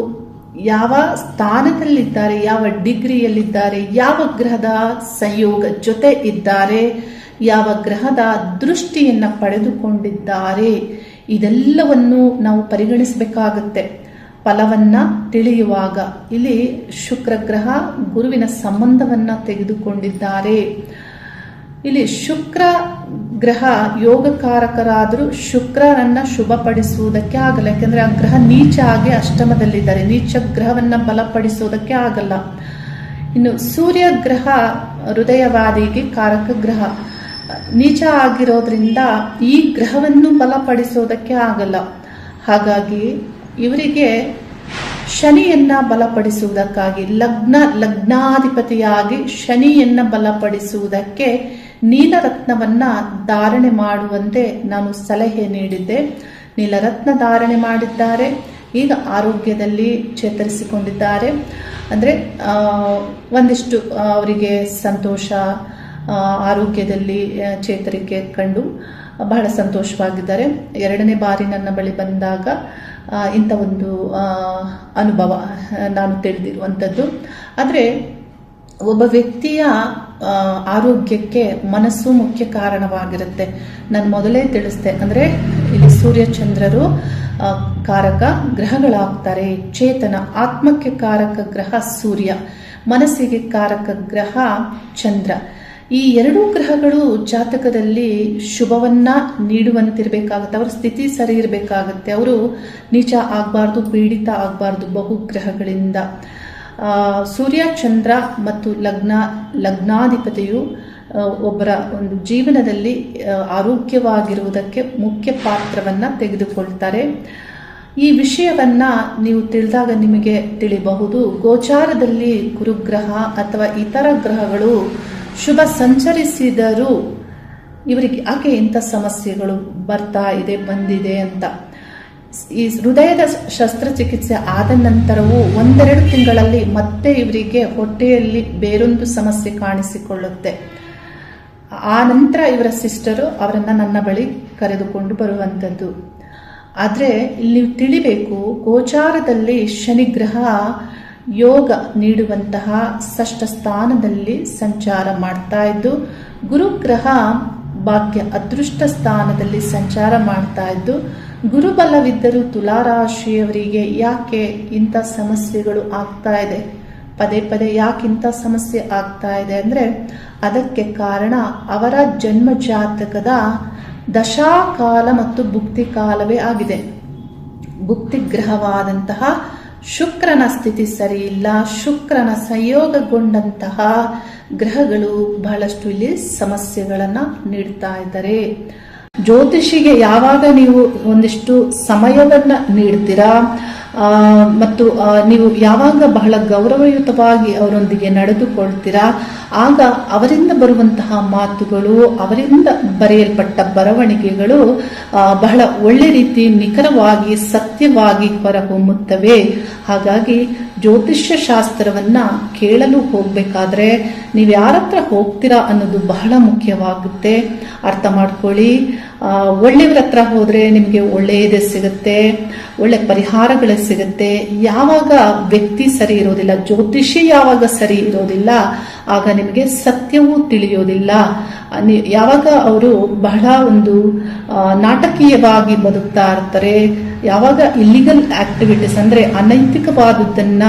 ಯಾವ ಸ್ಥಾನದಲ್ಲಿದ್ದಾರೆ, ಯಾವ ಡಿಗ್ರಿಯಲ್ಲಿದ್ದಾರೆ, ಯಾವ ಗ್ರಹದ ಸಂಯೋಗ ಜೊತೆ ಇದ್ದಾರೆ, ಯಾವ ಗ್ರಹದ ದೃಷ್ಟಿಯನ್ನ ಪಡೆದುಕೊಂಡಿದ್ದಾರೆ, ಇದೆಲ್ಲವನ್ನು ನಾವು ಪರಿಗಣಿಸಬೇಕಾಗುತ್ತೆ ಫಲವನ್ನ ತಿಳಿಯುವಾಗ. ಇಲ್ಲಿ ಶುಕ್ರ ಗ್ರಹ ಗುರುವಿನ ಸಂಬಂಧವನ್ನ ತೆಗೆದುಕೊಂಡಿದ್ದಾರೆ. ಇಲ್ಲಿ ಶುಕ್ರ ಗ್ರಹ ಯೋಗಕಾರಕರಾದರೂ ಶುಕ್ರನನ್ನ ಶುಭಪಡಿಸುವುದಕ್ಕೆ ಆಗಲ್ಲ. ಯಾಕಂದ್ರೆ ಆ ಗ್ರಹ ನೀಚ ಆಗಿ ಅಷ್ಟಮದಲ್ಲಿದ್ದಾರೆ, ನೀಚ ಗ್ರಹವನ್ನ ಬಲಪಡಿಸುವುದಕ್ಕೆ ಆಗಲ್ಲ. ಇನ್ನು ಸೂರ್ಯ ಗ್ರಹ ಹೃದಯವಾದಿಗೆ ಕಾರಕ ಗ್ರಹ, ನೀಚ ಆಗಿರೋದ್ರಿಂದ ಈ ಗ್ರಹವನ್ನು ಬಲಪಡಿಸೋದಕ್ಕೆ ಆಗಲ್ಲ. ಹಾಗಾಗಿ ಇವರಿಗೆ ಶನಿಯನ್ನ ಬಲಪಡಿಸುವುದಕ್ಕಾಗಿ ಲಗ್ನಾಧಿಪತಿಯಾಗಿ ಶನಿಯನ್ನ ಬಲಪಡಿಸುವುದಕ್ಕೆ ನೀಲರತ್ನವನ್ನ ಧಾರಣೆ ಮಾಡುವಂತೆ ನಾನು ಸಲಹೆ ನೀಡಿದ್ದೆ. ನೀಲರತ್ನ ಧಾರಣೆ ಮಾಡಿದ್ದಾರೆ. ಈಗ ಆರೋಗ್ಯದಲ್ಲಿ ಚೇತರಿಸಿಕೊಂಡಿದ್ದಾರೆ. ಅಂದ್ರೆ ಒಂದಿಷ್ಟು ಅವರಿಗೆ ಸಂತೋಷ, ಆರೋಗ್ಯದಲ್ಲಿ ಚೇತರಿಕೆ ಕಂಡು ಬಹಳ ಸಂತೋಷವಾಗಿದ್ದಾರೆ. ಎರಡನೇ ಬಾರಿ ನನ್ನ ಬಳಿ ಬಂದಾಗ ಇಂಥ ಒಂದು ಅನುಭವ ನಾನು ತಿಳಿದಿರುವಂಥದ್ದು. ಆದರೆ ಒಬ್ಬ ವ್ಯಕ್ತಿಯ ಆರೋಗ್ಯಕ್ಕೆ ಮನಸ್ಸು ಮುಖ್ಯ ಕಾರಣವಾಗಿರುತ್ತೆ. ನಾನು ಮೊದಲೇ ತಿಳಿಸ್ದೆ, ಅಂದ್ರೆ ಇಲ್ಲಿ ಸೂರ್ಯ ಚಂದ್ರರು ಕಾರಕ ಗ್ರಹಗಳಾಗ್ತಾರೆ. ಚೇತನ ಆತ್ಮಕ್ಕೆ ಕಾರಕ ಗ್ರಹ ಸೂರ್ಯ, ಮನಸ್ಸಿಗೆ ಕಾರಕ ಗ್ರಹ ಚಂದ್ರ. ಈ ಎರಡೂ ಗ್ರಹಗಳು ಜಾತಕದಲ್ಲಿ ಶುಭವನ್ನ ನೀಡುವಂತಿರ್ಬೇಕಾಗತ್ತೆ. ಅವ್ರ ಸ್ಥಿತಿ ಸರಿ ಇರಬೇಕಾಗತ್ತೆ. ಅವರು ನೀಚ ಆಗಬಾರ್ದು, ಪೀಡಿತ ಆಗಬಾರ್ದು ಬಹುಗ್ರಹಗಳಿಂದ. ಸೂರ್ಯ ಚಂದ್ರ ಮತ್ತು ಲಗ್ನಾಧಿಪತಿಯು ಒಬ್ಬರ ಒಂದು ಜೀವನದಲ್ಲಿ ಆರೋಗ್ಯವಾಗಿರುವುದಕ್ಕೆ ಮುಖ್ಯ ಪಾತ್ರವನ್ನ ತೆಗೆದುಕೊಳ್ತಾರೆ. ಈ ವಿಷಯವನ್ನ ನೀವು ತಿಳಿದಾಗ ನಿಮಗೆ ತಿಳಿಬಹುದು. ಗೋಚಾರದಲ್ಲಿ ಗುರುಗ್ರಹ ಅಥವಾ ಇತರ ಗ್ರಹಗಳು ಶುಭ ಸಂಚರಿಸಿದರೂ ಇವರಿಗೆ ಯಾಕೆ ಇಂಥ ಸಮಸ್ಯೆಗಳು ಬರ್ತಾ ಇದೆ, ಬಂದಿದೆ ಅಂತ. ಈ ಹೃದಯದ ಶಸ್ತ್ರಚಿಕಿತ್ಸೆ ಆದ ನಂತರವೂ 1-2 ತಿಂಗಳಲ್ಲಿ ಮತ್ತೆ ಇವರಿಗೆ ಹೊಟ್ಟೆಯಲ್ಲಿ ಬೇರೊಂದು ಸಮಸ್ಯೆ ಕಾಣಿಸಿಕೊಳ್ಳುತ್ತೆ. ಆ ನಂತರ ಇವರ ಸಿಸ್ಟರು ಅವರನ್ನ ನನ್ನ ಬಳಿ ಕರೆದುಕೊಂಡು ಬರುವಂಥದ್ದು. ಆದ್ರೆ ಇಲ್ಲಿ ತಿಳಿಬೇಕು, ಗೋಚಾರದಲ್ಲಿ ಶನಿಗ್ರಹ ಯೋಗ ನೀಡುವಂತಹ ಷಷ್ಠ ಸ್ಥಾನದಲ್ಲಿ ಸಂಚಾರ ಮಾಡ್ತಾ ಇದ್ದು, ಗುರುಗ್ರಹ ಭಾಗ್ಯ ಅದೃಷ್ಟ ಸ್ಥಾನದಲ್ಲಿ ಸಂಚಾರ ಮಾಡ್ತಾ ಇದ್ದು, ಗುರುಬಲವಿದ್ದರೂ ತುಲಾರಾಶಿಯವರಿಗೆ ಯಾಕೆ ಇಂಥ ಸಮಸ್ಯೆಗಳು ಆಗ್ತಾ ಇದೆ, ಪದೇ ಪದೇ ಯಾಕೆ ಇಂಥ ಸಮಸ್ಯೆ ಆಗ್ತಾ ಇದೆ ಅಂದ್ರೆ ಅದಕ್ಕೆ ಕಾರಣ ಅವರ ಜನ್ಮ ಜಾತಕದ ದಶಾಕಾಲ ಮತ್ತು ಭುಕ್ತಿ ಕಾಲವೇ ಆಗಿದೆ. ಭುಕ್ತಿಗ್ರಹವಾದಂತಹ ಶುಕ್ರನ ಸ್ಥಿತಿ ಸರಿಯಿಲ್ಲ. ಶುಕ್ರನ ಸಂಯೋಗಗೊಂಡಂತಹ ಗ್ರಹಗಳು ಬಹಳಷ್ಟು ಇಲ್ಲಿ ಸಮಸ್ಯೆಗಳನ್ನ ನೀಡ್ತಾ ಇದ್ದಾರೆ. ಜ್ಯೋತಿಷಿಗೆ ಯಾವಾಗ ನೀವು ಒಂದಿಷ್ಟು ಸಮಯವನ್ನ ನೀಡ್ತೀರಾ ಮತ್ತು ನೀವು ಯಾವಾಗ ಬಹಳ ಗೌರವಯುತವಾಗಿ ಅವರೊಂದಿಗೆ ನಡೆದುಕೊಳ್ತೀರಾ, ಆಗ ಅವರಿಂದ ಬರುವಂತಹ ಮಾತುಗಳು, ಅವರಿಂದ ಬರೆಯಲ್ಪಟ್ಟ ಬರವಣಿಗೆಗಳು ಬಹಳ ಒಳ್ಳೆ ರೀತಿ ನಿಖರವಾಗಿ ಸತ್ಯವಾಗಿ ಹೊರಹೊಮ್ಮುತ್ತವೆ. ಹಾಗಾಗಿ ಜ್ಯೋತಿಷ್ಯ ಶಾಸ್ತ್ರವನ್ನ ಕೇಳಲು ಹೋಗ್ಬೇಕಾದ್ರೆ ನೀವು ಯಾರತ್ರ ಹೋಗ್ತೀರಾ ಅನ್ನೋದು ಬಹಳ ಮುಖ್ಯವಾಗುತ್ತೆ. ಅರ್ಥ ಮಾಡ್ಕೊಳ್ಳಿ. ಒಳ್ಳೆಯವರ ಹತ್ರ ಹೋದ್ರೆ ನಿಮಗೆ ಒಳ್ಳೆಯದೇ ಸಿಗುತ್ತೆ, ಒಳ್ಳೆ ಪರಿಹಾರಗಳೇ ಸಿಗುತ್ತೆ. ಯಾವಾಗ ವ್ಯಕ್ತಿ ಸರಿ ಇರೋದಿಲ್ಲ, ಜ್ಯೋತಿಷಿ ಯಾವಾಗ ಸರಿ ಇರೋದಿಲ್ಲ, ಆಗ ನಿಮಗೆ ಸತ್ಯವೂ ತಿಳಿಯೋದಿಲ್ಲ. ಯಾವಾಗ ಅವರು ಬಹಳ ಒಂದು ನಾಟಕೀಯವಾಗಿ ಬದುಕ್ತಾ ಇರ್ತಾರೆ, ಯಾವಾಗ ಇಲ್ಲಿಗಲ್ ಆಕ್ಟಿವಿಟೀಸ್ ಅಂದ್ರೆ ಅನೈತಿಕವಾದದ್ದನ್ನ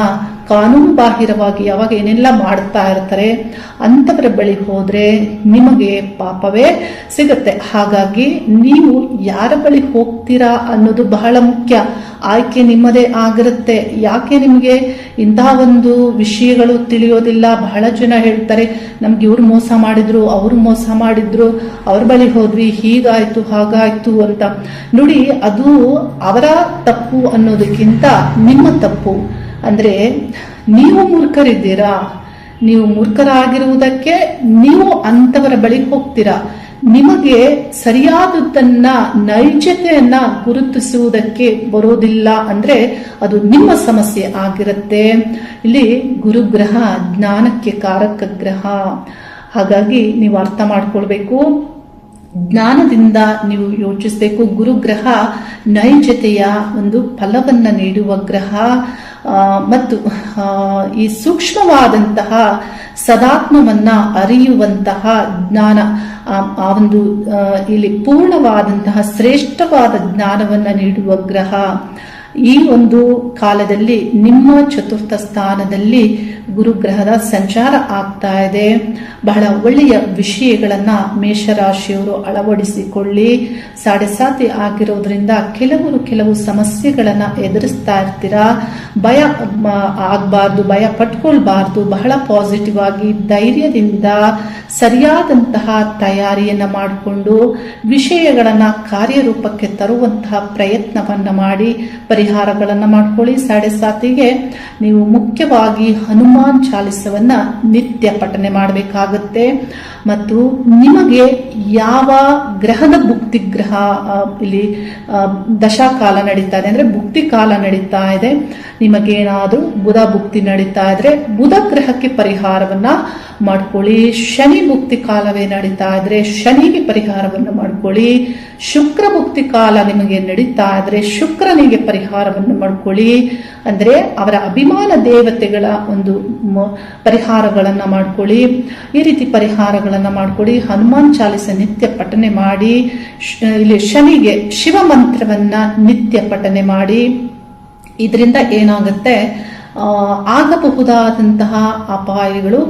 ಕಾನೂನು ಬಾಹಿರವಾಗಿ ಯಾವಾಗ ಏನೆಲ್ಲ ಮಾಡ್ತಾ ಇರ್ತಾರೆ ಅಂತವರ ಬಳಿ ಹೋದ್ರೆ ನಿಮಗೆ ಪಾಪವೇ ಸಿಗುತ್ತೆ. ಹಾಗಾಗಿ ನೀವು ಯಾರ ಬಳಿ ಹೋಗ್ತೀರಾ ಅನ್ನೋದು ಬಹಳ ಮುಖ್ಯ. ಆಯ್ಕೆ ನಿಮ್ಮದೇ ಆಗಿರುತ್ತೆ. ಯಾಕೆ ನಿಮಗೆ ಇಂತಹ ಒಂದು ವಿಷಯಗಳು ತಿಳಿಯೋದಿಲ್ಲ? ಬಹಳ ಜನ ಹೇಳ್ತಾರೆ, ನಮ್ಗೆ ಇವ್ರು ಮೋಸ ಮಾಡಿದ್ರು, ಅವರು ಮೋಸ ಮಾಡಿದ್ರು, ಅವ್ರ ಬಳಿ ಹೋದ್ವಿ, ಹೀಗಾಯ್ತು ಹಾಗಾಯ್ತು ಅಂತ. ನೋಡಿ, ಅದು ಅವರ ತಪ್ಪು ಅನ್ನೋದಕ್ಕಿಂತ ನಿಮ್ಮ ತಪ್ಪು. ಅಂದ್ರೆ ನೀವು ಮೂರ್ಖರಿದ್ದೀರಾ. ನೀವು ಮೂರ್ಖರಾಗಿರುವುದಕ್ಕೆ ನೀವು ಅಂತವರ ಬಳಿ ಹೋಗ್ತೀರಾ. ನಿಮಗೆ ಸರಿಯಾದದ್ದನ್ನ, ನೈಜತೆಯನ್ನ ಗುರುತಿಸುವುದಕ್ಕೆ ಬರೋದಿಲ್ಲ ಅಂದ್ರೆ ಅದು ನಿಮ್ಮ ಸಮಸ್ಯೆ ಆಗಿರುತ್ತೆ. ಇಲ್ಲಿ ಗುರುಗ್ರಹ ಜ್ಞಾನಕ್ಕೆ ಕಾರಕ ಗ್ರಹ. ಹಾಗಾಗಿ ನೀವು ಅರ್ಥ ಮಾಡ್ಕೊಳ್ಬೇಕು, ಜ್ಞಾನದಿಂದ ನೀವು ಯೋಚಿಸಬೇಕು. ಗುರುಗ್ರಹ ನೈಜತೆಯ ಒಂದು ಫಲವನ್ನ ನೀಡುವ ಗ್ರಹ ಮತ್ತು ಈ ಸೂಕ್ಷ್ಮವಾದಂತಹ ಸದಾತ್ಮವನ್ನ ಅರಿಯುವಂತಹ ಜ್ಞಾನ, ಆ ಒಂದು ಇಲ್ಲಿ ಪೂರ್ಣವಾದಂತಹ ಶ್ರೇಷ್ಠವಾದ ಜ್ಞಾನವನ್ನ ನೀಡುವ ಗ್ರಹ. ಈ ಒಂದು ಕಾಲದಲ್ಲಿ ನಿಮ್ಮ ಚತುರ್ಥ ಸ್ಥಾನದಲ್ಲಿ ಗುರುಗ್ರಹದ ಸಂಚಾರ ಆಗ್ತಾ ಇದೆ. ಬಹಳ ಒಳ್ಳೆಯ ವಿಷಯಗಳನ್ನ ಮೇಷರಾಶಿಯವರು ಅಳವಡಿಸಿಕೊಳ್ಳಿ. ಸಾಡೆ ಆಗಿರೋದ್ರಿಂದ ಕೆಲವು ಸಮಸ್ಯೆಗಳನ್ನ ಎದುರಿಸ್ತಾ ಇರ್ತೀರಾ. ಭಯ ಆಗ್ಬಾರ್ದು, ಭಯ ಪಟ್ಕೊಳ್ಬಾರ್ದು. ಬಹಳ ಪಾಸಿಟಿವ್ ಆಗಿ ಧೈರ್ಯದಿಂದ ಸರಿಯಾದಂತಹ ತಯಾರಿಯನ್ನ ಮಾಡಿಕೊಂಡು ವಿಷಯಗಳನ್ನ ಕಾರ್ಯರೂಪಕ್ಕೆ ತರುವಂತಹ ಪ್ರಯತ್ನವನ್ನ ಮಾಡಿ ಪರಿಹಾರಗಳನ್ನ ಮಾಡ್ಕೊಳ್ಳಿ. ಸಾಡೆ ನೀವು ಮುಖ್ಯವಾಗಿ ಹನುಮಾನ್ ಚಾಲಿಸವನ್ನ ನಿತ್ಯ ಪಠನೆ ಮಾಡಬೇಕಾಗತ್ತೆ. ಮತ್ತು ನಿಮಗೆ ಯಾವ ಗ್ರಹದ ಭುಕ್ತಿ ಗ್ರಹ ಇಲ್ಲಿ ದಶಾಕಾಲ ನಡೀತಾ ಇದೆ ಅಂದ್ರೆ ಭುಕ್ತಿ ಕಾಲ ನಡೀತಾ ಇದೆ, ನಿಮಗೇನಾದ್ರೂ ಬುಧ ಭುಕ್ತಿ ನಡೀತಾ ಇದ್ರೆ ಬುಧ ಗ್ರಹಕ್ಕೆ ಪರಿಹಾರವನ್ನ ಮಾಡ್ಕೊಳ್ಳಿ. ಶನಿ ಭುಕ್ತಿ ಕಾಲವೇ ನಡೀತಾ ಇದ್ರೆ ಶನಿಗೆ ಪರಿಹಾರವನ್ನು ಮಾಡ್ಕೊಳ್ಳಿ. ಶುಕ್ರ ಭುಕ್ತಿ ಕಾಲ ನಿಮಗೆ ನಡೀತಾ ಇದ್ರೆ ಶುಕ್ರನಿಗೆ ಪರಿಹಾರವನ್ನು ಮಾಡ್ಕೊಳ್ಳಿ. ಅಂದ್ರೆ ಅವರ ಅಭಿಮಾನ ದೇವತೆಗಳ ಒಂದು ಪರಿಹಾರಗಳನ್ನ ಮಾಡ್ಕೊಳ್ಳಿ. ಈ ರೀತಿ ಪರಿಹಾರಗಳನ್ನ ಮಾಡ್ಕೊಳ್ಳಿ. ಹನುಮಾನ್ ಚಾಲಿಸ ನಿತ್ಯ ಪಠನೆ ಮಾಡಿ. ಇಲ್ಲಿ ಶನಿಗೆ ಶಿವ ಮಂತ್ರವನ್ನ ನಿತ್ಯ ಪಠನೆ ಮಾಡಿ. ಇದರಿಂದ ಏನಾಗುತ್ತೆ, ಆಗಬಹುದಾದಂತಹ ಅಪಾಯಗಳು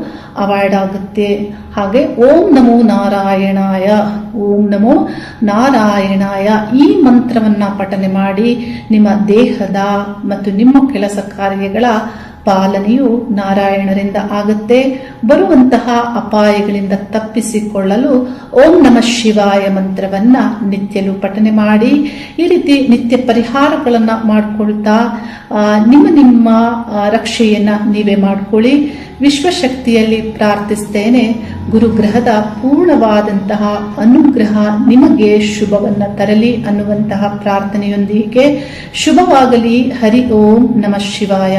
ಅವಾಯ್ಡ್ ಆಗುತ್ತೆ. ಹಾಗೆ ಓಂ ನಮೋ ನಾರಾಯಣಾಯ, ಓಂ ನಮೋ ನಾರಾಯಣಾಯ ಈ ಮಂತ್ರವನ್ನ ಪಠನೆ ಮಾಡಿ ನಿಮ್ಮ ದೇಹದ ಮತ್ತು ನಿಮ್ಮ ಕೆಲಸ ಕಾರ್ಯಗಳ ಪಾಲನೆಯು ನಾರಾಯಣರಿಂದ ಆಗುತ್ತೆ. ಬರುವಂತಹ ಅಪಾಯಗಳಿಂದ ತಪ್ಪಿಸಿಕೊಳ್ಳಲು ಓಂ ನಮಃ ಶಿವಾಯ ಮಂತ್ರವನ್ನ ನಿತ್ಯಲೂ ಪಠನೆ ಮಾಡಿ. ಈ ರೀತಿ ನಿತ್ಯ ಪರಿಹಾರಗಳನ್ನ ಮಾಡ್ಕೊಳ್ತಾ ನಿಮ್ಮ ರಕ್ಷೆಯನ್ನ ನೀವೇ ಮಾಡ್ಕೊಳ್ಳಿ. ವಿಶ್ವಶಕ್ತಿಯಲ್ಲಿ ಪ್ರಾರ್ಥಿಸ್ತೇನೆ, ಗುರುಗ್ರಹದ ಪೂರ್ಣವಾದಂತಹ ಅನುಗ್ರಹ ನಿಮಗೆ ಶುಭವನ್ನ ತರಲಿ ಅನ್ನುವಂತಹ ಪ್ರಾರ್ಥನೆಯೊಂದಿಗೆ ಶುಭವಾಗಲಿ. ಹರಿ ಓಂ ನಮಃ ಶಿವಾಯ.